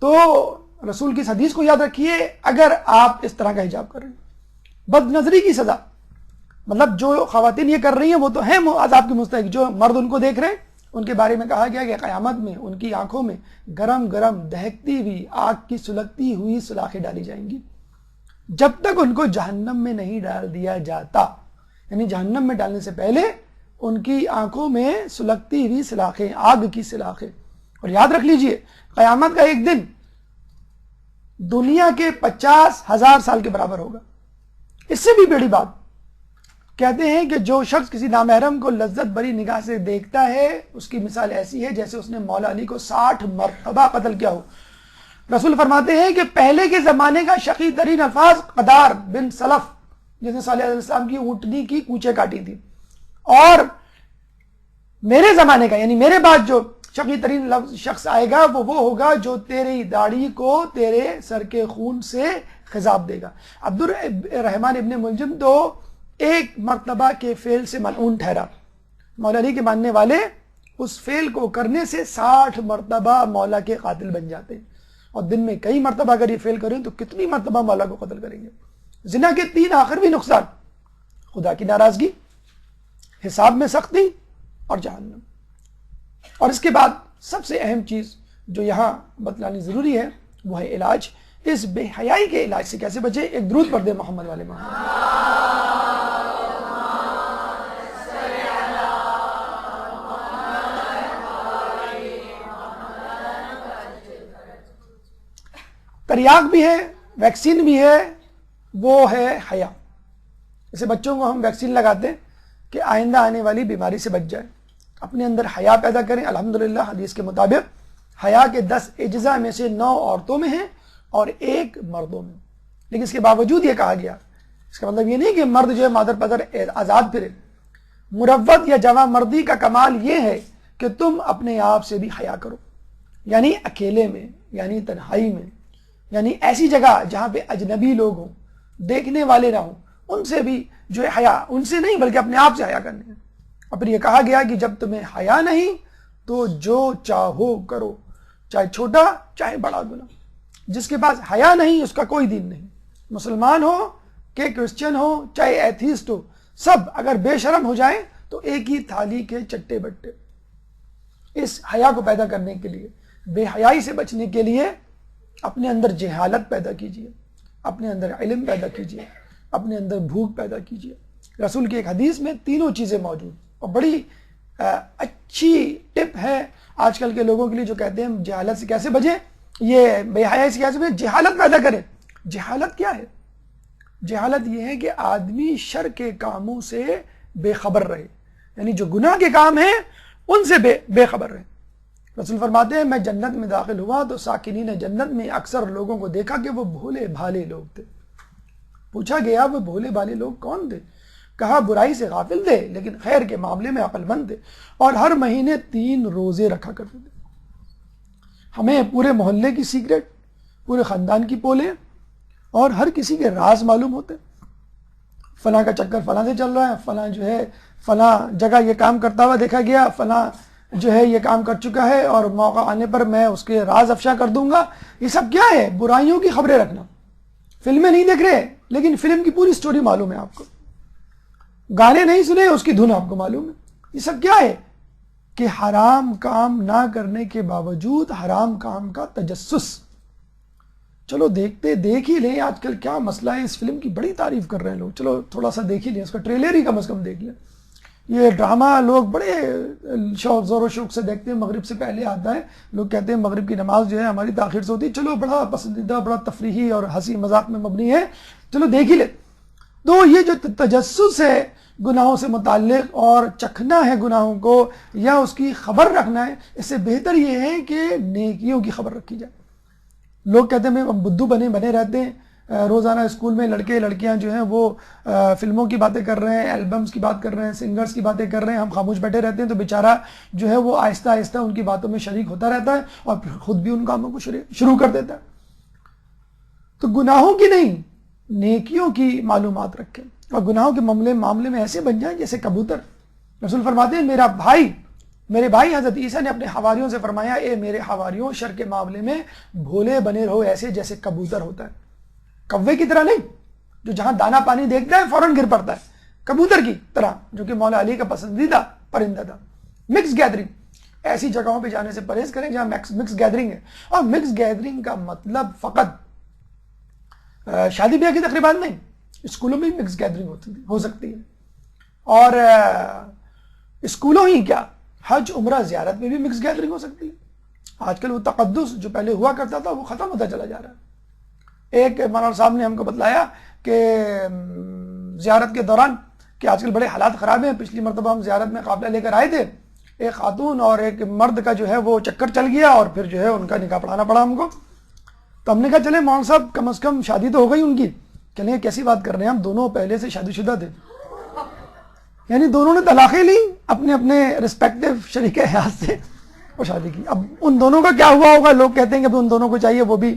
تو رسول کی اس حدیث کو یاد رکھیے اگر آپ اس طرح کا حجاب کر رہے ہیں. بد نظری کی سزا، مطلب جو خواتین یہ کر رہی ہیں وہ تو ہیں عذاب کی مستحق، جو مرد ان کو دیکھ رہے ہیں ان کے بارے میں کہا گیا کہ قیامت میں ان کی آنکھوں میں گرم گرم دہکتی ہوئی آگ کی سلگتی ہوئی سلاخیں ڈالی جائیں گی جب تک ان کو جہنم میں نہیں ڈال دیا جاتا. یعنی جہنم میں ڈالنے سے پہلے ان کی آنکھوں میں سلگتی ہوئی سلاخیں، آگ کی سلاخیں. اور یاد رکھ لیجئے قیامت کا ایک دن دنیا کے 50,000 سال کے برابر ہوگا. اس سے بھی بڑی بات کہتے ہیں کہ جو شخص کسی نامحرم کو لذت بری نگاہ سے دیکھتا ہے اس کی مثال ایسی ہے جیسے اس نے مولا علی کو 60 مرتبہ قتل کیا ہو. رسول فرماتے ہیں کہ پہلے کے زمانے کا شقی ترین الفاظ قدار بن سلف جس نے صالح علیہ السلام کی اونٹنی کی کوچے کاٹی تھی، اور میرے زمانے کا یعنی میرے بعد جو شقی ترین شخص آئے گا وہ ہوگا جو تیری داڑھی کو تیرے سر کے خون سے خضاب دے گا. عبد الرحمن ابن ملجم تو ایک مرتبہ کے فعل سے ملعون ٹھہرا. مولا علی کے ماننے والے اس فعل کو کرنے سے 60 مرتبہ مولا کے قاتل بن جاتے ہیں، اور دن میں کئی مرتبہ اگر یہ فعل کریں تو کتنی مرتبہ مولا کو قتل کریں گے. زنا کے 3 آخری نقصان: خدا کی ناراضگی، حساب میں سختی اور جہنم. اور اس کے بعد سب سے اہم چیز جو یہاں بتلانی ضروری ہے وہ ہے علاج. اس بے حیائی کے علاج سے کیسے بچے؟ ایک درود پڑھ دے محمد والے محمد. تریاق بھی ہے، ویکسین بھی ہے، وہ ہے حیا. جیسے بچوں کو ہم ویکسین لگاتے ہیں کہ آئندہ آنے والی بیماری سے بچ جائے. اپنے اندر حیا پیدا کریں. الحمدللہ حدیث کے مطابق حیا کے 10 اجزاء میں سے 9 عورتوں میں ہیں اور 1 مردوں میں. لیکن اس کے باوجود یہ کہا گیا، اس کا مطلب یہ نہیں کہ مرد جو ہے مادر پدر آزاد پھرے. مروت یا جوان مردی کا کمال یہ ہے کہ تم اپنے آپ سے بھی حیا کرو، یعنی اکیلے میں، یعنی تنہائی میں، یعنی ایسی جگہ جہاں پہ اجنبی لوگ ہوں، دیکھنے والے نہ ہوں، ان سے بھی جو ہے حیا، ان سے نہیں بلکہ اپنے آپ سے حیا کرنے ہے. اور پھر یہ کہا گیا کہ جب تمہیں حیا نہیں تو جو چاہو کرو، چاہے چھوٹا چاہے بڑا گناہ. جس کے پاس حیا نہیں اس کا کوئی دین نہیں. مسلمان ہو کہ کرسچن ہو چاہے ایتھیسٹ ہو، سب اگر بے شرم ہو جائیں تو ایک ہی تھالی کے چٹے بٹے. اس حیا کو پیدا کرنے کے لیے، بے حیائی سے بچنے کے لیے اپنے اندر جہالت پیدا کیجیے، اپنے اندر علم پیدا کیجیے، اپنے اندر بھوک پیدا کیجیے. رسول کی ایک حدیث میں تینوں چیزیں موجود، اور بڑی اچھی ٹپ ہے آج کل کے لوگوں کے لیے جو کہتے ہیں جہالت سے کیسے بچیں، یہ بے حیائی سے کیسے بچیں، جہالت پیدا کریں. جہالت کیا ہے؟ جہالت یہ ہے کہ آدمی شر کے کاموں سے بے خبر رہے، یعنی جو گناہ کے کام ہیں ان سے بے خبر رہے. رسول فرماتے ہیں میں جنت میں داخل ہوا تو ساکنین جنت میں اکثر لوگوں کو دیکھا کہ وہ بھولے بھالے لوگ تھے. پوچھا گیا وہ بھولے بھالے لوگ کون تھے؟ کہا برائی سے غافل تھے لیکن خیر کے معاملے میں عقل مند تھے، اور ہر مہینے 3 روزے رکھا کرتے تھے. ہمیں پورے محلے کی سیکرٹ، پورے خاندان کی پولیں اور ہر کسی کے راز معلوم ہوتے. فلاں کا چکر فلاں سے چل رہا ہے، فلاں جو ہے فلاں جگہ یہ کام کرتا ہوا دیکھا گیا، فلاں جو ہے یہ کام کر چکا ہے اور موقع آنے پر میں اس کے راز افشا کر دوں گا. یہ سب کیا ہے؟ برائیوں کی خبریں رکھنا. فلمیں نہیں دیکھ رہے لیکن فلم کی پوری سٹوری معلوم ہے آپ کو. گانے نہیں سنے اس کی دھن آپ کو معلوم ہے. یہ سب کیا ہے؟ کہ حرام کام نہ کرنے کے باوجود حرام کام کا تجسس. چلو دیکھ ہی لیں آج کل کیا مسئلہ ہے. اس فلم کی بڑی تعریف کر رہے ہیں لوگ، چلو تھوڑا سا دیکھ ہی لیں، اس کا ٹریلر ہی کم از کم دیکھ لیں. یہ ڈرامہ لوگ بڑے زور و شوق سے دیکھتے ہیں. مغرب سے پہلے آتا ہے، لوگ کہتے ہیں مغرب کی نماز جو ہے ہماری تاخیر سے ہوتی ہے. چلو بڑا پسندیدہ، بڑا تفریحی اور ہنسی مذاق میں مبنی ہے، چلو دیکھ ہی لیں. تو یہ جو تجسس ہے گناہوں سے متعلق اور چکھنا ہے گناہوں کو یا اس کی خبر رکھنا ہے، اس سے بہتر یہ ہے کہ نیکیوں کی خبر رکھی جائے. لوگ کہتے ہیں ہم بدھو بنے رہتے ہیں. روزانہ اسکول میں لڑکے لڑکیاں جو ہیں وہ فلموں کی باتیں کر رہے ہیں، البمز کی بات کر رہے ہیں، سنگرز کی باتیں کر رہے ہیں، ہم خاموش بیٹھے رہتے ہیں. تو بیچارہ جو ہے وہ آہستہ آہستہ ان کی باتوں میں شریک ہوتا رہتا ہے اور پھر خود بھی ان کاموں کو شروع کر دیتا ہے. تو گناہوں کی نہیں، نیکیوں کی معلومات رکھیں اور گناہوں کے معاملے میں ایسے بن جائیں جیسے کبوتر. رسول فرماتے ہیں میرے بھائی حضرت عیسیٰ نے اپنے حواریوں سے فرمایا اے میرے حواریوں شر کے معاملے میں بھولے بنے رہو ایسے جیسے کبوتر ہوتا ہے. کوے کی طرح نہیں جو جہاں دانا پانی دیکھتا ہے فوراً گر پڑتا ہے، کبوتر کی طرح جو کہ مولا علی کا پسندیدہ پرندہ تھا. مکس گیدرنگ، ایسی جگہوں پہ جانے سے پرہیز کریں جہاں مکس گیدرنگ ہے. اور مکس گیدرنگ کا مطلب فقط شادی بیاہ کی تقریبات نہیں، اسکولوں میں بھی مکس گیدرنگ ہو سکتی ہے. اور اسکولوں ہی کیا، حج عمرہ زیارت میں بھی مکس گیدرنگ ہو سکتی ہے. آج کل وہ تقدس جو پہلے ہوا کرتا تھا وہ ختم ہوتا چلا جا رہا ہے. ایک مولانا صاحب نے ہم کو بتلایا کہ زیارت کے دوران کہ آج کل بڑے حالات خراب ہیں. پچھلی مرتبہ ہم زیارت میں قافلہ لے کر آئے تھے، ایک خاتون اور ایک مرد کا جو ہے وہ چکر چل گیا اور پھر جو ہے ان کا نکاح پڑھانا پڑا ہم کو. تو ہم نے کہا چلے مولانا صاحب کم از کم شادی تو ہو گئی ان کی. چلیں کیسی بات کر رہے ہیں، ہم دونوں پہلے سے شادی شدہ تھے، یعنی دونوں نے طلاقیں لی اپنے اپنے رسپیکٹیو شریک حیات سے وہ شادی کی. اب ان دونوں کا کیا ہوا ہوگا، لوگ کہتے ہیں کہ ان دونوں کو چاہیے وہ بھی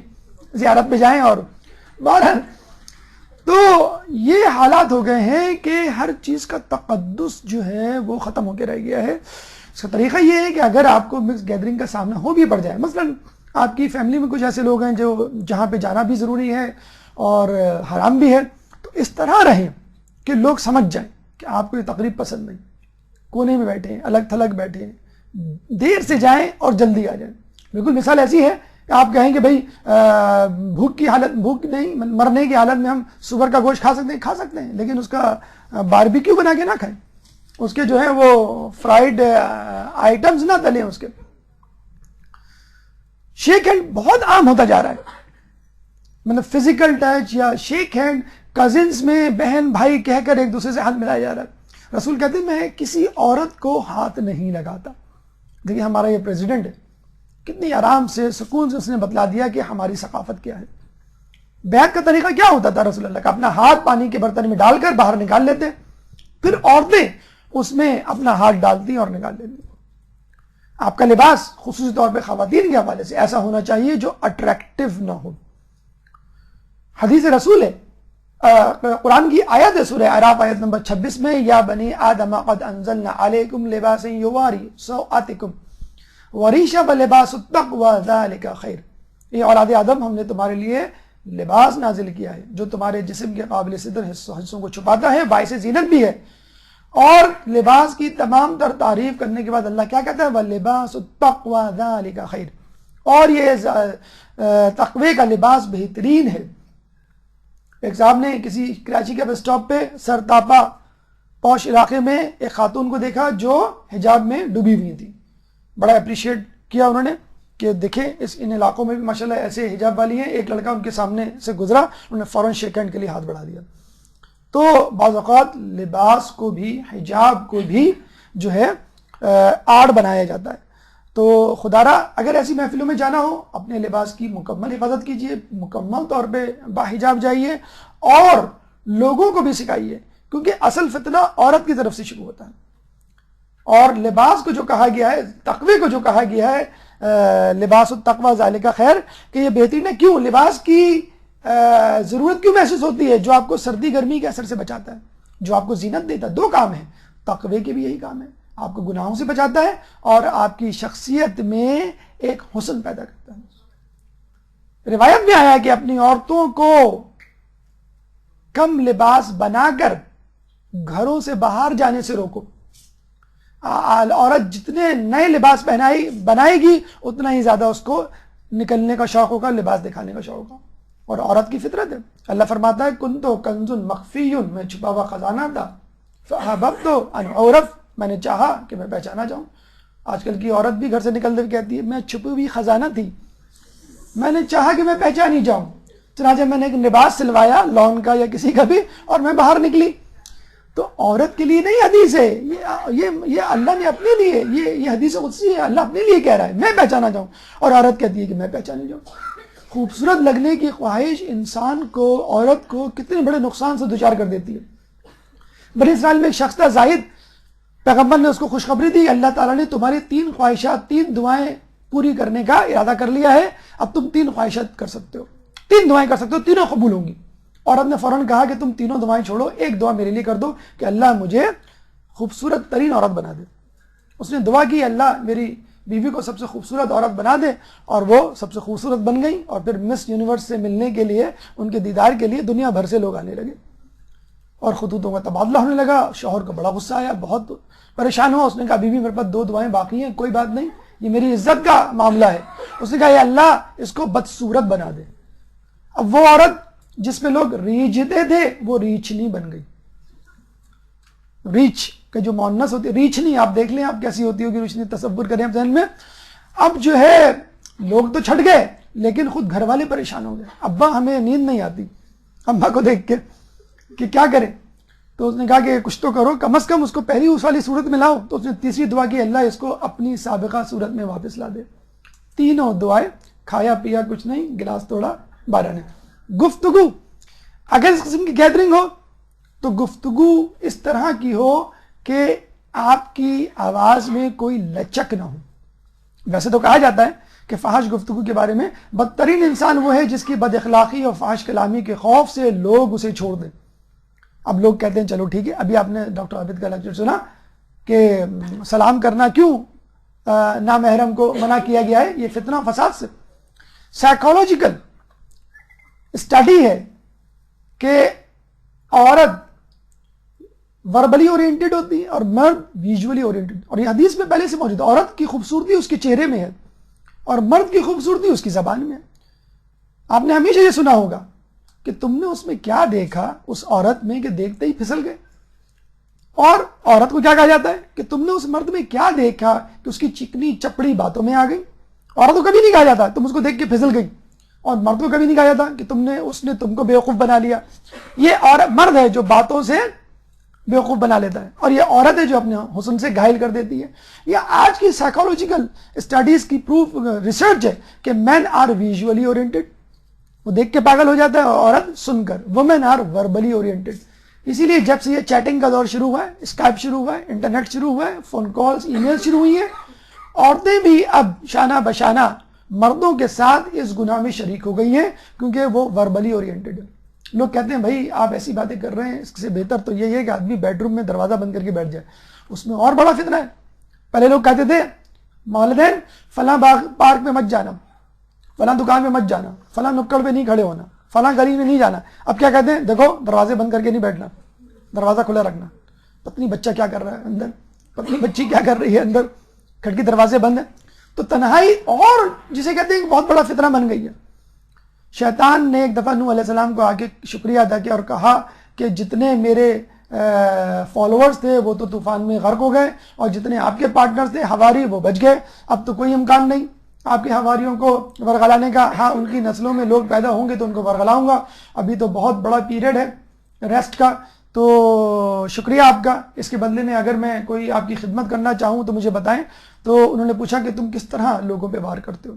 زیارت پہ جائیں. اور بہرحال تو یہ حالات ہو گئے ہیں کہ ہر چیز کا تقدس جو ہے وہ ختم ہو کے رہ گیا ہے. اس کا طریقہ یہ ہے کہ اگر آپ کو مکس گیدرنگ کا سامنا ہو بھی پڑ جائے، مثلا آپ کی فیملی میں کچھ ایسے لوگ ہیں جو جہاں پہ جانا بھی ضروری ہے اور حرام بھی ہے، تو اس طرح رہیں کہ لوگ سمجھ جائیں کہ آپ کو یہ تقریب پسند نہیں، کونے میں بیٹھے ہیں، الگ تھلگ بیٹھے ہیں، دیر سے جائیں اور جلدی آ جائیں. بالکل مثال ایسی ہے کہ آپ کہیں کہ بھائی بھوک نہیں، مرنے کی حالت میں ہم سور کا گوشت کھا سکتے ہیں لیکن اس کا باربیکیو بنا کے نہ کھائیں، اس کے جو ہے وہ فرائیڈ آئٹمز نہ تلیں. اس کے شیک ہینڈ بہت عام ہوتا جا رہا ہے، مطلب فزیکل ٹچ یا شیک ہینڈ کزنز میں بہن بھائی کہہ کر ایک دوسرے سے ہاتھ ملایا جا رہا ہے. رسول کہتے ہیں میں کسی عورت کو ہاتھ نہیں لگاتا. دیکھیے ہمارا یہ پریزیڈنٹ ہے، کتنی آرام سے سکون سے اس نے بتلا دیا کہ ہماری ثقافت کیا ہے. بیعت کا طریقہ کیا ہوتا تھا رسول اللہ کا؟ اپنا ہاتھ پانی کے برتن میں ڈال کر باہر نکال لیتے، پھر عورتیں اس میں اپنا ہاتھ ڈالتی اور نکال لیتی. آپ کا لباس خصوصی طور پہ خواتین کے حوالے سے ایسا ہونا چاہیے جو اٹریکٹیو نہ ہو. حدیث رسول ہے، قرآن کی آیت ہے سورہ اعراف آیت نمبر 26 میں، یا بنی آدم قد انزلنا علیکم لباسا یواری سوآتکم وریشا ولباس التقوی ذالک خیر. یہ اولاد آدم، ہم نے تمہارے لیے لباس نازل کیا ہے جو تمہارے جسم کے قابل صدر حصوں کو چھپاتا ہے، باعث زینت بھی ہے. اور لباس کی تمام تر تعریف کرنے کے بعد اللہ کیا کہتا ہے؟ وَلِبَاسُ التَّقْوَى ذَلِكَ خَيْرٌ. اور یہ تقوی کا لباس بہترین ہے. ایک صاحب نے کسی کراچی کے بس اسٹاپ پہ سر تاپا پوش علاقے میں ایک خاتون کو دیکھا جو حجاب میں ڈوبی ہوئی تھی. بڑا اپریشیٹ کیا انہوں نے کہ دیکھیں ان علاقوں میں بھی ماشاءاللہ ایسے حجاب والی ہیں. ایک لڑکا ان کے سامنے سے گزرا، انہوں نے فوراً شیک ہینڈ کے لیے ہاتھ بڑھا دیا. تو بعض اوقات لباس کو بھی، حجاب کو بھی جو ہے آڑ بنایا جاتا ہے. تو خدارا اگر ایسی محفلوں میں جانا ہو، اپنے لباس کی مکمل حفاظت کیجیے، مکمل طور پہ باحجاب جائیے اور لوگوں کو بھی سکھائیے، کیونکہ اصل فتنہ عورت کی طرف سے شروع ہوتا ہے. اور لباس کو جو کہا گیا ہے، تقوی کو جو کہا گیا ہے لباس التقوی ذالک خیر، کہ یہ بہترین ہے. کیوں؟ لباس کی ضرورت کیوں محسوس ہوتی ہے؟ جو آپ کو سردی گرمی کے اثر سے بچاتا ہے، جو آپ کو زینت دیتا ہے. دو کام ہیں، تقوی کے بھی یہی کام ہے، آپ کو گناہوں سے بچاتا ہے اور آپ کی شخصیت میں ایک حسن پیدا کرتا ہے. روایت میں آیا ہے کہ اپنی عورتوں کو کم لباس بنا کر گھروں سے باہر جانے سے روکو. عورت جتنے نئے لباس بنائے گی اتنا ہی زیادہ اس کو نکلنے کا شوق ہوگا، لباس دکھانے کا شوق ہوگا. اور عورت کی فطرت ہے. اللہ فرماتا ہے کنت کنز مخفی، میں چھپا ہوا خزانہ تھا، فاحببت ان اعرف، میں نے چاہا کہ میں پہچانا جاؤں. آج کل کی عورت بھی گھر سے نکلتے ہوئے کہتی ہے میں چھپی ہوئی خزانہ تھی، میں نے چاہا کہ میں پہچانی جاؤں، چنانچہ میں نے ایک لباس سلوایا لون کا یا کسی کا بھی اور میں باہر نکلی. تو عورت کے لیے نہیں حدیث ہے یہ اللہ نے اپنے لیے، یہ حدیث قدسی ہے، اللہ اپنے لیے کہہ رہا ہے میں پہچانا جاؤں، اور عورت کہتی ہے کہ میں پہچانی جاؤں. خوبصورت لگنے کی خواہش انسان کو، عورت کو کتنے بڑے نقصان سے دوچار کر دیتی ہے. بنی اسرائیل میں ایک شخص تھا زاہد، پیغمبر نے اس کو خوشخبری دی اللہ تعالیٰ نے تمہاری 3 خواہشات، 3 دعائیں پوری کرنے کا ارادہ کر لیا ہے، اب تم 3 خواہشات کر سکتے ہو، 3 دعائیں کر سکتے ہو، تینوں قبول ہوں گی. عورت نے فوراً کہا کہ تم تینوں دعائیں چھوڑو، ایک دعا میرے لیے کر دو کہ اللہ مجھے خوبصورت ترین عورت بنا دے. اس نے دعا کی اللہ میری بیوی کو سب سے خوبصورت عورت بنا دے، اور وہ سب سے خوبصورت بن گئی. اور پھر مس یونیورس سے ملنے کے لیے، ان کے دیدار کے لیے دنیا بھر سے لوگ آنے لگے اور خطوطوں کا تبادلہ ہونے لگا. شوہر کو بڑا غصہ آیا، بہت پریشان ہوا. اس نے کہا بیوی میرے پاس 2 دعائیں باقی ہیں، کوئی بات نہیں، یہ میری عزت کا معاملہ ہے. اس نے کہا یا اللہ اس کو بدصورت بنا دے. اب وہ عورت جس میں لوگ ریجھتے تھے وہ ریچھنی بن گئی. ریچھ کہ جو مؤنث ہوتی ہے، ریچھنی آپ دیکھ لیں آپ کیسی ہوتی ہوگی روشنی، تصور کریں آپ ذہن میں. اب جو ہے لوگ تو چھٹ گئے لیکن خود گھر والے پریشان ہو گئے. ابا ہمیں نیند نہیں آتی اماں کو دیکھ کے کہ کیا کریں. تو اس نے کہا کہ کچھ تو کرو، کم از کم اس کو پہلی اس والی صورت میں لاؤ. تو اس نے تیسری دعا کی اللہ اس کو اپنی سابقہ صورت میں واپس لا دے. تینوں دعائیں، کھایا پیا کچھ نہیں، گلاس توڑا 12 نے. گفتگو، اگر اس قسم کی گیدرنگ ہو تو گفتگو اس طرح کی ہو کہ آپ کی آواز میں کوئی لچک نہ ہو. ویسے تو کہا جاتا ہے کہ فحش گفتگو کے بارے میں بدترین انسان وہ ہے جس کی بد اخلاقی اور فحش کلامی کے خوف سے لوگ اسے چھوڑ دیں. اب لوگ کہتے ہیں چلو ٹھیک ہے، ابھی آپ نے ڈاکٹر عابد کا لیکچر سنا کہ سلام کرنا کیوں نامحرم کو منع کیا گیا ہے، یہ فتنہ فساد سے. سائیکالوجیکل اسٹڈی ہے کہ عورت وربلی اورینٹڈ ہوتی ہے اور مرد ویژولی اورینٹڈ. اور یہ حدیث میں پہلے سے موجود ہے، عورت کی خوبصورتی اس کے چہرے میں ہے اور مرد کی خوبصورتی اس کی زبان میں ہے. آپ نے ہمیشہ یہ سنا ہوگا کہ تم نے اس میں کیا دیکھا اس عورت میں کہ دیکھتے ہی پھسل گئے. اور عورت کو کیا کہا جاتا ہے کہ تم نے اس مرد میں کیا دیکھا کہ اس کی چکنی چپڑی باتوں میں آ گئی. عورت کو کبھی نہیں کہا جاتا تم اس کو دیکھ کے پھسل گئی، اور مرد کو کبھی نہیں کہا جاتا کہ اس نے تم کو بیوقوف بنا لیا. یہ مرد ہے جو باتوں سے بیوقوف بنا لیتا ہے، اور یہ عورت ہے جو اپنے حسن سے گھائل کر دیتی ہے. یہ آج کی سائیکالوجیکل اسٹڈیز کی ریسرچ ہے کہ مین آر ویژولی اورینٹڈ وہ دیکھ کے پاگل ہو جاتا ہے، عورت سن کر. Women are verbally oriented. اسی لیے جب سے یہ چیٹنگ کا دور شروع ہوا ہے، اسکائپ شروع ہوا ہے، انٹرنیٹ شروع ہوا ہے، فون کالز، ای میل شروع ہوئی ہیں، عورتیں بھی اب شانہ بشانہ مردوں کے ساتھ اس گناہ میں شریک ہو گئی ہیں، کیونکہ وہ وربلی اورینٹڈ ہے. لوگ کہتے ہیں بھائی آپ ایسی باتیں کر رہے ہیں، اس سے بہتر تو یہ ہے کہ آدمی بیڈ روم میں دروازہ بند کر کے بیٹھ جائے، اس میں اور بڑا فتنہ ہے. پہلے لوگ کہتے تھے والدین فلاں پارک میں مت جانا، فلاں دکان میں مت جانا، فلاں نکڑ پہ نہیں کھڑے ہونا، فلاں گلی میں نہیں جانا. اب کیا کہتے ہیں؟ دیکھو دروازے بند کر کے نہیں بیٹھنا، دروازہ کھلا رکھنا. پتنی بچہ کیا کر رہا ہے اندر، پتنی بچی کیا کر رہی ہے اندر، کھڑکی دروازے بند ہیں. تو تنہائی اور جسے کہتے ہیں کہ بہت بڑا فتنہ بن گئی ہے. شیطان نے ایک دفعہ نوح علیہ السلام کو آگے شکریہ ادا کیا اور کہا کہ جتنے میرے فالوورز تھے وہ تو طوفان میں غرق ہو گئے، اور جتنے آپ کے پارٹنرز تھے حواری وہ بچ گئے. اب تو کوئی امکان نہیں آپ کے حواریوں کو ورغلانے کا. ہاں ان کی نسلوں میں لوگ پیدا ہوں گے تو ان کو ورغلاؤں گا، ابھی تو بہت بڑا پیریڈ ہے ریسٹ کا. تو شکریہ آپ کا، اس کے بدلے میں اگر میں کوئی آپ کی خدمت کرنا چاہوں تو مجھے بتائیں. تو انہوں نے پوچھا کہ تم کس طرح لوگوں پہ وار کرتے ہو؟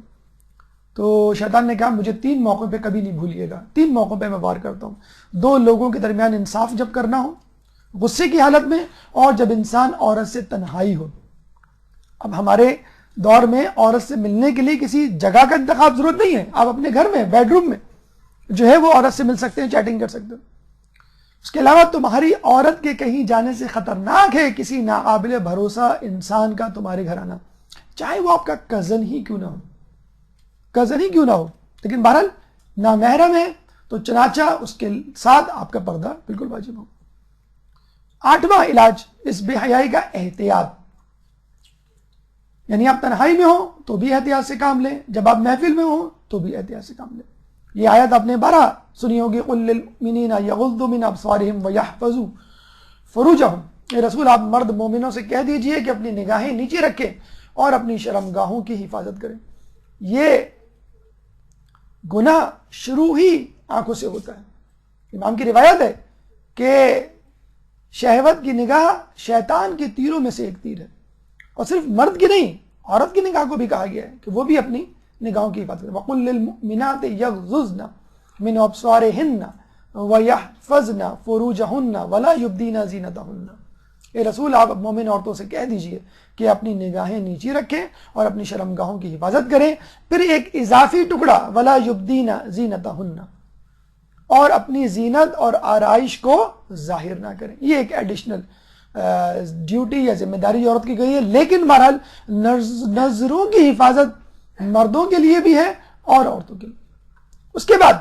تو شیطان نے کہا مجھے 3 موقعوں پہ کبھی نہیں بھولیے گا، 3 موقعوں پہ میں وار کرتا ہوں. 2 لوگوں کے درمیان انصاف جب کرنا ہو غصے کی حالت میں، اور جب انسان عورت سے تنہائی ہو. اب ہمارے دور میں عورت سے ملنے کے لیے کسی جگہ کا انتخاب ضرورت نہیں ہے، آپ اپنے گھر میں بیڈ روم میں جو ہے وہ عورت سے مل سکتے ہیں، چیٹنگ کر سکتے ہیں. اس کے علاوہ تمہاری عورت کے کہیں جانے سے خطرناک ہے کسی ناقابل بھروسہ انسان کا تمہارے گھر آنا، چاہے وہ آپ کا کزن ہی کیوں نہ ہو، کزن ہی کیوں نہ ہو. لیکن بہرحال نامحرم ہے تو چنانچہ اس کے ساتھ آپ کا پردہ بالکل واجب ہو. 8واں علاج اس بے حیائی کا احتیاط، یعنی آپ تنہائی میں ہو تو بھی احتیاط سے کام لیں، جب آپ محفل میں ہو تو بھی احتیاط سے کام لیں. یہ آیت آپ نے 12 سنی ہوگی، قل للمؤمنین یغضوا من ابصارہم ویحفظوا فروجہم. اے رسول آپ مرد مومنوں سے کہہ دیجئے کہ اپنی نگاہیں نیچے رکھیں اور اپنی شرمگاہوں کی حفاظت کریں. یہ گناہ شروع ہی آنکھوں سے ہوتا ہے. امام کی روایت ہے کہ شہوت کی نگاہ شیطان کے تیروں میں سے ایک تیر ہے، اور صرف مرد کی نہیں عورت کی نگاہ کو بھی کہا گیا ہے کہ وہ بھی اپنی نگاہوں کی حفاظت کریں. وَقُلْ لِلْمُؤْمِنَاتِ يَغْضُضْنَ مِنْ أَبْصَارِهِنَّ وَيَحْفَظْنَ فُرُوجَهُنَّ وَلَا يُبْدِينَ زِينَتَهُنَّ. اے رسول آپ مومن عورتوں سے کہہ دیجئے کہ اپنی نگاہیں نیچی رکھیں اور اپنی شرمگاہوں کی حفاظت کریں. پھر ایک اضافی ٹکڑا وَلَا يُبْدِينَ زِينَتَهُنَّ، اور اپنی زینت اور آرائش کو ظاہر نہ کریں. یہ ایک ایڈیشنل ڈیوٹی یا ذمہ داری عورت کی گئی ہے، لیکن بہرحال نظروں کی حفاظت مردوں کے لیے بھی ہے اور عورتوں کے لیے. اس کے بعد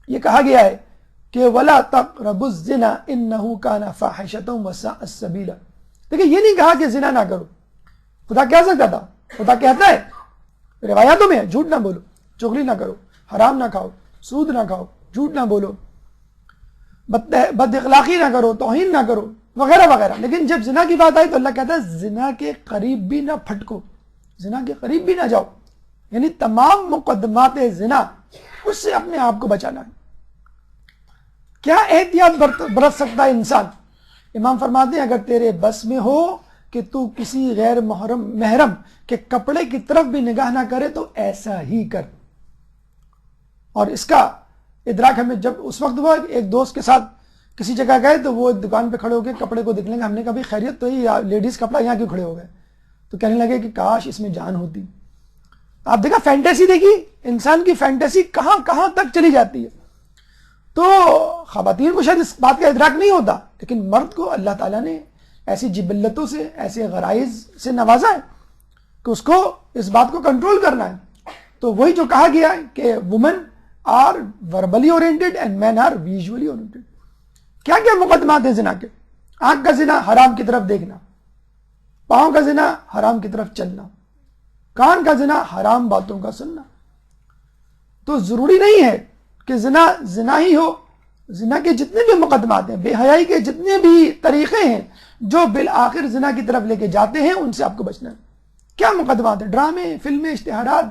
یہ کہا گیا ہے کہ وَلَا تَقْرَبُوا الزِّنَا إِنَّهُ كَانَ فَاحِشَةً وَسَاءَ السَّبِيلَ. دیکھیں یہ نہیں کہا کہ زنا نہ کرو. خدا کہہ سکتا تھا، خدا کہتا ہے روایاتوں میں ہے جھوٹ نہ بولو، چغلی نہ کرو، حرام نہ کھاؤ، سود نہ کھاؤ، جھوٹ نہ بولو، بد اخلاقی نہ کرو، توہین نہ کرو وغیرہ وغیرہ. لیکن جب زنا کی بات آئی تو اللہ کہتا ہے زنا کے قریب بھی نہ پھٹکو، زنا کے قریب بھی نہ جاؤ. یعنی تمام مقدمات زنا اس سے اپنے آپ کو بچانا ہے. کیا احتیاط برت سکتا ہے انسان؟ امام فرماتے ہیں اگر تیرے بس میں ہو کہ تو کسی غیر محرم کے کپڑے کی طرف بھی نگاہ نہ کرے تو ایسا ہی کر. اور اس کا ادراک ہمیں جب اس وقت ہوا ایک دوست کے ساتھ کسی جگہ گئے تو وہ دکان پہ کھڑے ہو کے کپڑے کو دیکھنے کا، ہم نے کہا خیریت تو ہی لیڈیز کپڑا یہاں کیوں کھڑے ہو گئے؟ تو کہنے لگے کہ کاش اس میں جان ہوتی. آپ دیکھا فینٹیسی، دیکھی انسان کی فینٹیسی کہاں کہاں تک چلی جاتی ہے. تو خواتین کو شاید اس بات کا ادراک نہیں ہوتا، لیکن مرد کو اللہ تعالیٰ نے ایسی جبلتوں سے، ایسے غرائز سے نوازا ہے کہ اس کو اس بات کو کنٹرول کرنا ہے. تو وہی جو کہا گیا ہے کہ women are verbally oriented and men are visually oriented. کیا کیا مقدمات ہیں زنا کے؟ آنکھ کا زنا حرام کی طرف دیکھنا، پاؤں کا زنا حرام کی طرف چلنا، کان کا زنا حرام باتوں کا سننا. تو ضروری نہیں ہے کہ زنا زنا ہی ہو. زنا کے جتنے بھی مقدمات ہیں، بے حیائی کے جتنے بھی طریقے ہیں جو بالآخر زنا کی طرف لے کے جاتے ہیں، ان سے آپ کو بچنا ہے. کیا مقدمات ہیں؟ ڈرامے، فلمیں، اشتہارات،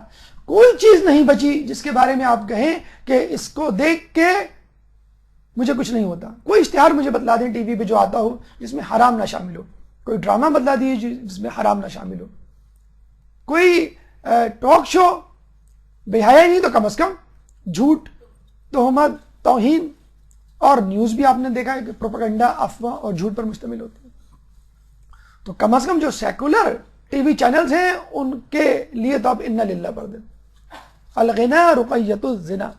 کوئی چیز نہیں بچی جس کے بارے میں آپ کہیں کہ اس کو دیکھ کے مجھے کچھ نہیں ہوتا. کوئی اشتہار مجھے بتلا دیں ٹی وی پہ جو آتا ہو جس میں حرام نہ شامل ہو، کوئی ڈرامہ بتلا دیجیے جس میں حرام نہ شامل ہو، کوئی ٹاک شو بے حیائی نہیں تو کم از کم جھوٹ، تہمت، توہین، اور نیوز بھی آپ نے دیکھا ہے کہ پروپیگنڈا، افواہ اور جھوٹ پر مشتمل ہوتی ہے. تو کم از کم جو سیکولر ٹی وی چینلز ہیں ان کے لیے تو آپ انا للہ پڑھ دیں. الغنا رقیۃ الزنا،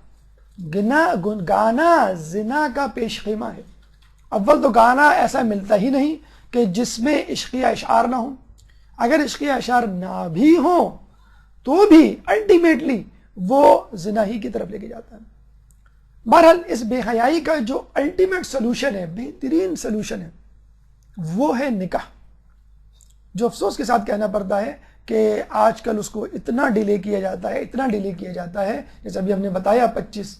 گانا زنا کا پیش خیمہ ہے. اول تو گانا ایسا ملتا ہی نہیں کہ جس میں عشقیہ اشعار نہ ہوں. اگر عشقیہ اشعار نہ بھی ہوں تو بھی الٹیمیٹلی وہ زنا ہی کی طرف لے کے جاتا ہے. بہرحال اس بے حیائی کا جو الٹیمیٹ سلوشن ہے، بہترین سلوشن ہے، وہ ہے نکاح. جو افسوس کے ساتھ کہنا پڑتا ہے کہ آج کل اس کو اتنا ڈیلے کیا جاتا ہے جیسے ابھی ہم نے بتایا 20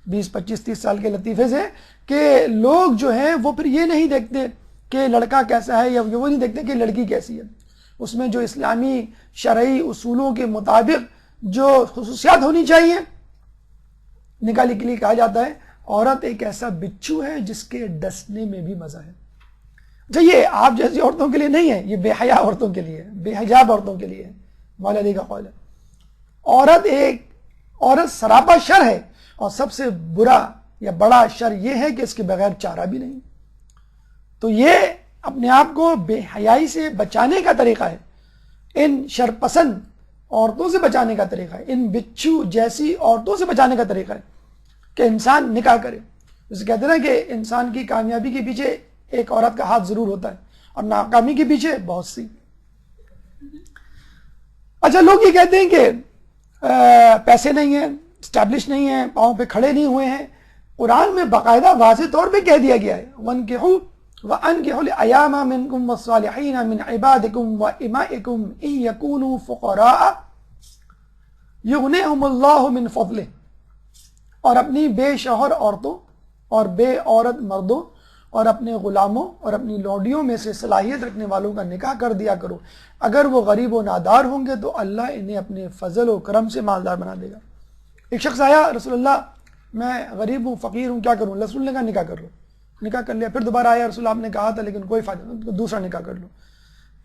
25 30 سال کے لطیفے سے، کہ لوگ جو ہیں وہ پھر یہ نہیں دیکھتے کہ لڑکا کیسا ہے، یا وہ نہیں دیکھتے کہ لڑکی کیسی ہے. اس میں جو اسلامی شرعی اصولوں کے مطابق جو خصوصیات ہونی چاہیے، نکاح کے لیے کہا جاتا ہے عورت ایک ایسا بچھو ہے جس کے ڈسنے میں بھی مزہ ہے. اچھا، یہ آپ جیسی عورتوں کے لیے نہیں ہے، یہ بے حیا عورتوں کے لیے، بے حجاب عورتوں کے لیے ہے. مولا علی کا قول ہے. عورت سراپا شر ہے، اور سب سے برا یا بڑا شر یہ ہے کہ اس کے بغیر چارہ بھی نہیں. تو یہ اپنے آپ کو بے حیائی سے بچانے کا طریقہ ہے، ان شرپسند عورتوں سے بچانے کا طریقہ ہے، ان بچھو جیسی عورتوں سے بچانے کا طریقہ ہے کہ انسان نکاح کرے. جسے کہتے ہیں نا کہ انسان کی کامیابی کے پیچھے ایک عورت کا ہاتھ ضرور ہوتا ہے، اور ناکامی کے پیچھے بہت سی. اچھا، لوگ یہ کہتے ہیں کہ پیسے نہیں ہیں، اسٹیبلش نہیں ہیں، پاؤں پہ کھڑے نہیں ہوئے ہیں. قرآن میں باقاعدہ واضح طور پہ کہہ دیا گیا ہے وَانكِحُوا وَأَنكِحُوا الْأَيَامَ مِنكُمْ وَالصَّالِحِينَ مِنْ عِبَادِكُمْ وَإِمَائِكُمْ إِنْ يَكُونُوا فُقَرَاءَ يُغْنِهُمُ اللَّهُ مِنْ فَضْلِهِ. اور اپنی بے شوہر عورتوں اور بے عورت مردوں اور اپنے غلاموں اور اپنی لونڈیوں میں سے صلاحیت رکھنے والوں کا نکاح کر دیا کرو. اگر وہ غریب و نادار ہوں گے تو اللہ انہیں اپنے فضل و کرم سے مالدار بنا دے گا. ایک شخص آیا، رسول اللہ میں غریب ہوں، فقیر ہوں، کیا کروں؟ رسول نے کہا نکاح کر لو. نکاح کر لیا. پھر دوبارہ آیا، رسول آپ نے کہا تھا لیکن کوئی فائدہ نہیں، دوسرا نکاح کر لو.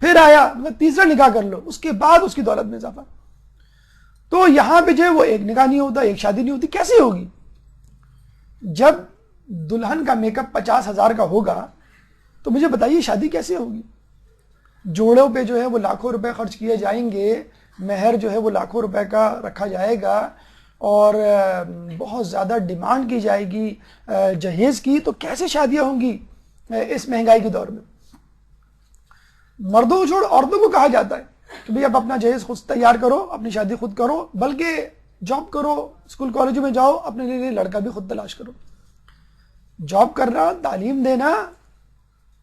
پھر آیا، تیسرا نکاح کر لو. اس کے بعد اس کی دولت میں اضافہ. تو یہاں پہ جو ہے وہ ایک نکاح نہیں ہوتا، ایک شادی نہیں ہوتی. کیسے ہوگی؟ جب دلہن کا میک اپ 50,000 کا ہوگا تو مجھے بتائیے شادی کیسے ہوگی؟ جوڑوں پہ جو ہے وہ لاکھوں روپے خرچ کیے جائیں گے، مہر جو ہے وہ لاکھوں روپے کا رکھا جائے گا، اور بہت زیادہ ڈیمانڈ کی جائے گی جہیز کی. تو کیسے شادیاں ہوں گی اس مہنگائی کے دور میں؟ مردوں کو چھوڑ عورتوں کو کہا جاتا ہے کہ بھئی اب اپنا جہیز خود تیار کرو، اپنی شادی خود کرو، بلکہ جاب کرو، اسکول کالجوں میں جاؤ، اپنے لیے لڑکا بھی خود تلاش کرو. جاب کرنا، تعلیم دینا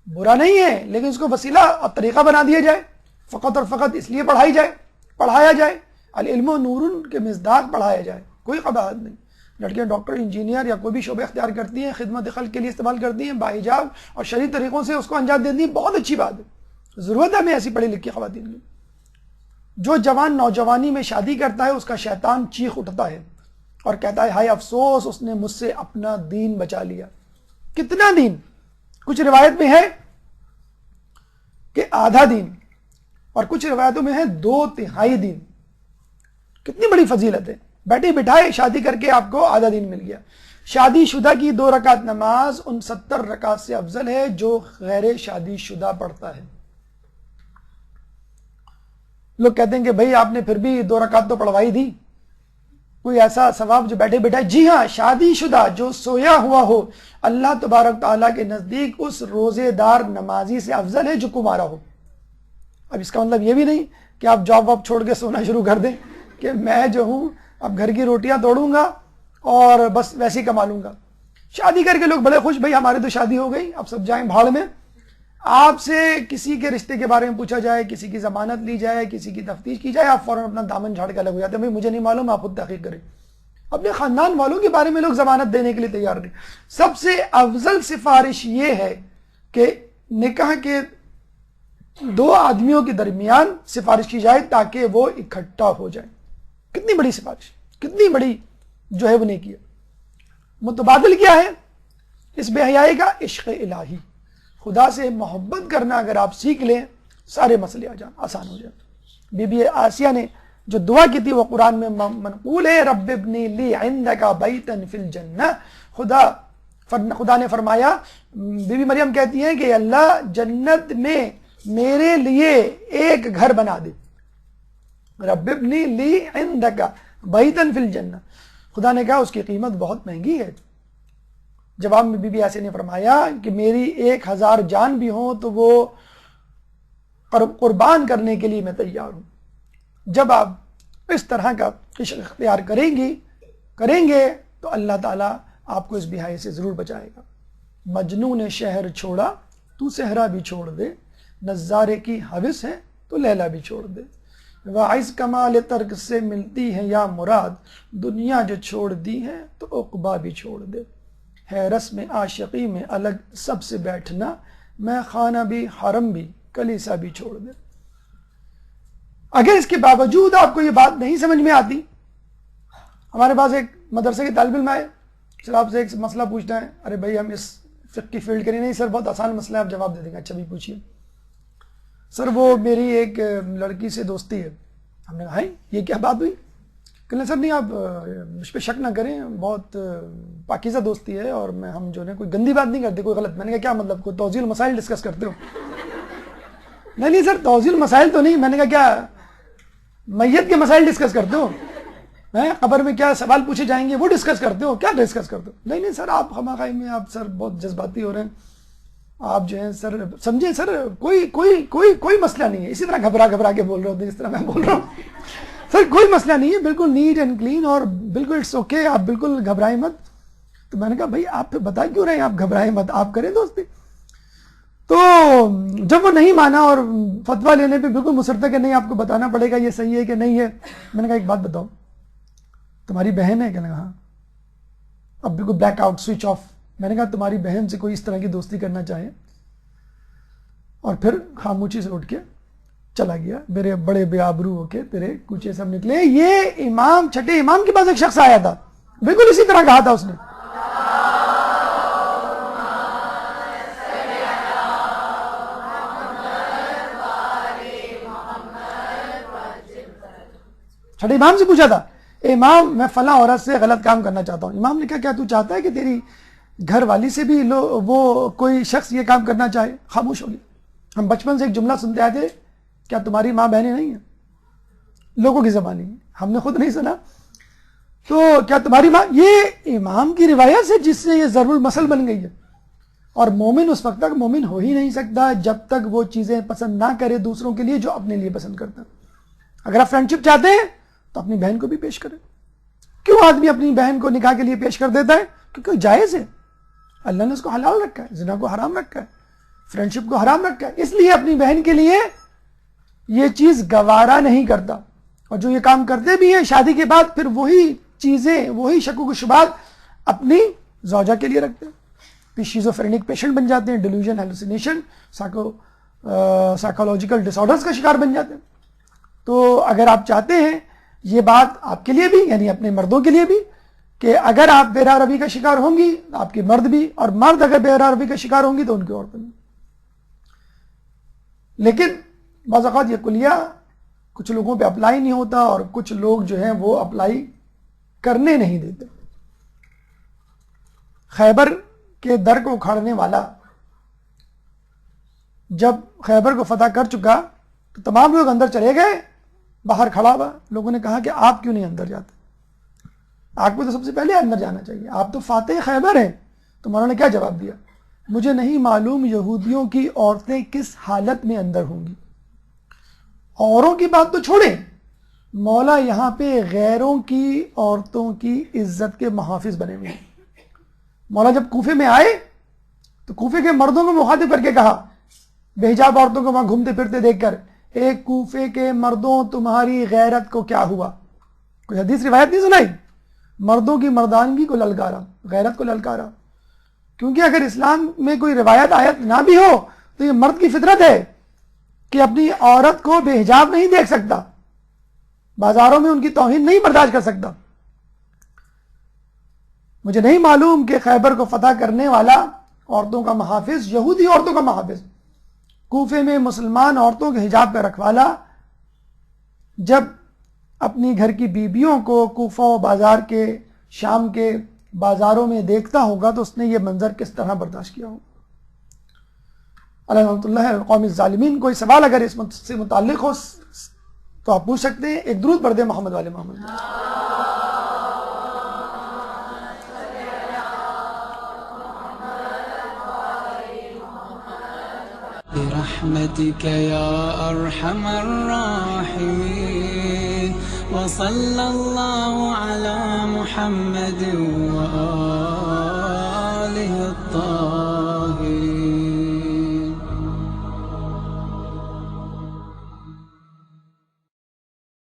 برا نہیں ہے، لیکن اس کو وسیلہ اور طریقہ بنا دیا جائے. فقط اور فقط اس لیے پڑھایا جائے. العلم نور کے مصداق پڑھایا جائے، کوئی قباحت نہیں. لڑکیاں ڈاکٹر، انجینئر یا کوئی بھی شعبہ اختیار کرتی ہیں، خدمت خلق کے لیے استعمال کرتی ہیں، باحجاب اور شرعی طریقوں سے اس کو انجام دیتی ہیں، بہت اچھی بات ہے. ضرورت ہے ہمیں ایسی پڑھی لکھی خواتین کی. جو جوان نوجوانی میں شادی کرتا ہے اس کا شیطان چیخ اٹھتا ہے اور کہتا ہے ہائے افسوس، اس نے مجھ سے اپنا دین بچا لیا. کتنا دین؟ کچھ روایت میں ہے کہ آدھا دین، اور کچھ روایتوں میں ہے 2/3 دین. کتنی بڑی فضیلت ہے. بیٹھے بٹھائے شادی کر کے آپ کو آدھا دین مل گیا. شادی شدہ کی 2 رکعت نماز ان 70 رکعت سے افضل ہے جو غیر شادی شدہ پڑھتا ہے. لوگ کہتے ہیں کہ بھئی آپ نے پھر بھی 2 رکعت تو پڑھوائی دی، کوئی ایسا ثواب جو بیٹھے بٹھائے؟ جی ہاں، شادی شدہ جو سویا ہوا ہو اللہ تبارک تعالیٰ کے نزدیک اس روزے دار نمازی سے افضل ہے جو کمارا ہو. اب اس کا مطلب یہ بھی نہیں کہ آپ جاب واب چھوڑ کے سونا شروع کر دیں کہ میں جو ہوں اب گھر کی روٹیاں توڑوں گا اور بس ویسے ہی کما لوں گا. شادی کر کے لوگ بڑے خوش، بھئی ہماری تو شادی ہو گئی، اب سب جائیں بھاڑ میں. آپ سے کسی کے رشتے کے بارے میں پوچھا جائے، کسی کی ضمانت لی جائے، کسی کی تفتیش کی جائے، آپ فوراً اپنا دامن جھاڑ کے الگ ہو جاتے ہیں، بھئی مجھے نہیں معلوم، آپ خود تحقیق کریں. اپنے خاندان والوں کے بارے میں لوگ ضمانت دینے کے لیے تیار نہیں. سب سے افضل سفارش یہ ہے کہ نکاح کے 2 آدمیوں کے درمیان سفارش کی جائے تاکہ وہ اکٹھا ہو جائیں. کتنی بڑی سفارش، کتنی بڑی جو ہے وہ نیکی ہے. متبادل کیا ہے اس بے حیائی کا؟ عشق الہی. خدا سے محبت کرنا اگر آپ سیکھ لیں، سارے مسئلے آسان ہو جائیں. بی بی آسیہ نے جو دعا کی تھی وہ قرآن میں منقول ہے، رب ابنی لی عندک بیتا فی الجنہ. خدا نے فرمایا، بی بی مریم کہتی ہیں کہ اللہ جنت میں میرے لیے ایک گھر بنا دے. رب ابنی لی عندک بیتا فی الجنہ. خدا نے کہا اس کی قیمت بہت مہنگی ہے. جواب میں بی بی آسیہ نے فرمایا کہ میری 1000 جان بھی ہوں تو وہ قربان کرنے کے لیے میں تیار ہوں. جب آپ اس طرح کا عشق اختیار کریں گے تو اللہ تعالیٰ آپ کو اس بیاہی سے ضرور بچائے گا. مجنوں نے شہر چھوڑا تو صحرا بھی چھوڑ دے، نظارے کی حوث ہے تو لیلا بھی چھوڑ دے. واعظ کمال ترک سے ملتی ہے یا مراد، دنیا جو چھوڑ دی ہے تو عقبہ بھی چھوڑ دے. ہے رسم عاشقی میں الگ سب سے بیٹھنا، میں خانہ بھی حرم بھی کلیسا بھی چھوڑ دے. اگر اس کے باوجود آپ کو یہ بات نہیں سمجھ میں آتی، ہمارے پاس ایک مدرسے کے طالب علم آئے، سر آپ سے ایک مسئلہ پوچھنا ہے. ارے بھائی ہم اس فقہ کی فیلڈ کے نہیں سر، بہت آسان مسئلہ ہے، آپ جواب دے دیں گے. اچھا بھی پوچھیے. سر وہ میری ایک لڑکی سے دوستی ہے. ہم نے کہا یہ کیا بات ہوئی؟ کہ سر نہیں آپ مجھ پہ شک نہ کریں، بہت پاکیزہ دوستی ہے اور ہم جو ہے کوئی گندی بات نہیں کرتے، کوئی غلط. میں نے کہا کیا مطلب، کوئی توضیح المسائل ڈسکس کرتے ہو؟ نہیں سر توضیح المسائل تو نہیں. میں نے کہا کیا میت کے مسائل ڈسکس کرتے ہو؟ قبر میں کیا سوال پوچھے جائیں گے وہ ڈسکس کرتے ہو؟ کیا ڈسکس کرتے ہو؟ نہیں سر آپ خواہی میں آپ سر بہت جذباتی ہو رہے ہیں. آپ جو ہیں سر سمجھیں سر کوئی مسئلہ نہیں ہے. اسی طرح گھبرا کے بول رہے ہوتے ہیں، اس طرح میں بول رہا ہوں. سر کوئی مسئلہ نہیں ہے، بالکل نیٹ اینڈ کلین اور بالکل اٹس اوکے، آپ بالکل گھبرائیں مت. تو میں نے کہا بھائی آپ بتا کیوں رہے ہیں، آپ گھبرائیں مت، آپ کریں دوستی. تو جب وہ نہیں مانا اور فتویٰ لینے پہ بالکل مصر تھا کہ نہیں آپ کو بتانا پڑے گا یہ صحیح ہے کہ نہیں ہے. میں نے کہا ایک بات بتاؤ، تمہاری بہن ہے؟ کہنے کہا ہاں. اب بالکل بلیک آؤٹ، سوئچ آف. میں نے کہا تمہاری بہن سے کوئی اس طرح کی دوستی کرنا چاہے، اور پھر خاموشی سے اٹھ کے چلا گیا. میرے بڑے بے آبرو ہو کے تیرے کوچے سب نکلے. یہ امام، چھٹے امام کے پاس ایک شخص آیا تھا، بالکل اسی طرح کہا تھا اس نے. چھٹے امام سے پوچھا تھا، امام میں فلاں عورت سے غلط کام کرنا چاہتا ہوں. امام نے کہا کیا تو چاہتا ہے کہ تیری گھر والی سے بھی وہ کوئی شخص یہ کام کرنا چاہے؟ خاموش ہو گئی. ہم بچپن سے ایک جملہ سنتے آئے تھے، کیا تمہاری ماں بہنیں نہیں ہیں؟ لوگوں کی زبانی، ہم نے خود نہیں سنا. تو کیا تمہاری ماں، یہ امام کی روایت سے جس سے یہ ضرور المثل بن گئی ہے. اور مومن اس وقت تک مومن ہو ہی نہیں سکتا جب تک وہ چیزیں پسند نہ کرے دوسروں کے لیے جو اپنے لیے پسند کرتا. اگر آپ فرینڈ شپ چاہتے ہیں تو اپنی بہن کو بھی پیش کریں. کیوں آدمی اپنی بہن کو نکاح کے لیے پیش کر دیتا ہے؟ کیونکہ جائز ہے، اللہ نے اس کو حلال رکھا ہے، زنا کو حرام رکھا ہے، فرینڈ شپ کو حرام رکھا ہے. اس لیے اپنی بہن کے لیے یہ چیز گوارا نہیں کرتا. اور جو یہ کام کرتے بھی ہیں شادی کے بعد پھر وہی چیزیں، وہی شکوک و شبہات اپنی زوجہ کے لیے رکھتے ہیں. پھر شیزوفرینک پیشنٹ بن جاتے ہیں، ڈیلیوژن، ہیلوسینیشن، سائیکولوجیکل ڈس آرڈرز کا شکار بن جاتے ہیں. تو اگر آپ چاہتے ہیں یہ بات آپ کے لیے بھی، یعنی اپنے مردوں کے لیے بھی، کہ اگر آپ بے روی کا شکار ہوں گی آپ کے مرد بھی، اور مرد اگر بے روی کا شکار ہوں گی تو ان کی عورتیں بھی. لیکن بعض اوقات یہ کلیہ کچھ لوگوں پہ اپلائی نہیں ہوتا اور کچھ لوگ جو ہیں وہ اپلائی کرنے نہیں دیتے. خیبر کے در کو اکھاڑنے والا جب خیبر کو فتح کر چکا تو تمام لوگ اندر چلے گئے. باہر کھڑا ہوا، لوگوں نے کہا کہ آپ کیوں نہیں اندر جاتے؟ آپ کو تو سب سے پہلے اندر جانا چاہیے، آپ تو فاتح خیبر ہیں. تو مولانا نے کیا جواب دیا؟ مجھے نہیں معلوم یہودیوں کی عورتیں کس حالت میں اندر ہوں گی. اوروں کی بات تو چھوڑیں، مولا یہاں پہ غیروں کی عورتوں کی عزت کے محافظ بنے ہوئے ہیں. مولا جب کوفے میں آئے تو کوفے کے مردوں کو مخاطب کر کے کہا، بے حجاب عورتوں کو وہاں گھومتے پھرتے دیکھ کر، ایک کوفے کے مردوں تمہاری غیرت کو کیا ہوا؟ کوئی حدیث روایت نہیں سنائی، مردوں کی مردانگی کو للکارا، غیرت کو للکارا. کیونکہ اگر اسلام میں کوئی روایت آیت نہ بھی ہو تو یہ مرد کی فطرت ہے کہ اپنی عورت کو بے حجاب نہیں دیکھ سکتا، بازاروں میں ان کی توہین نہیں برداشت کر سکتا. مجھے نہیں معلوم کہ خیبر کو فتح کرنے والا عورتوں کا محافظ، یہودی عورتوں کا محافظ، کوفے میں مسلمان عورتوں کے حجاب پہ رکھوالا، جب اپنی گھر کی بیویوں کو کوفہ و بازار کے شام کے بازاروں میں دیکھتا ہوگا تو اس نے یہ منظر کس طرح برداشت کیا ہوگا. علیہ رحمۃ اللہ قوم الظالمین. کوئی سوال اگر اس سے متعلق ہو تو آپ پوچھ سکتے ہیں. ایک درود پڑھ دیں محمد والے محمد. برحمتك يا أرحم الراحمين وصلى الله على محمد وآله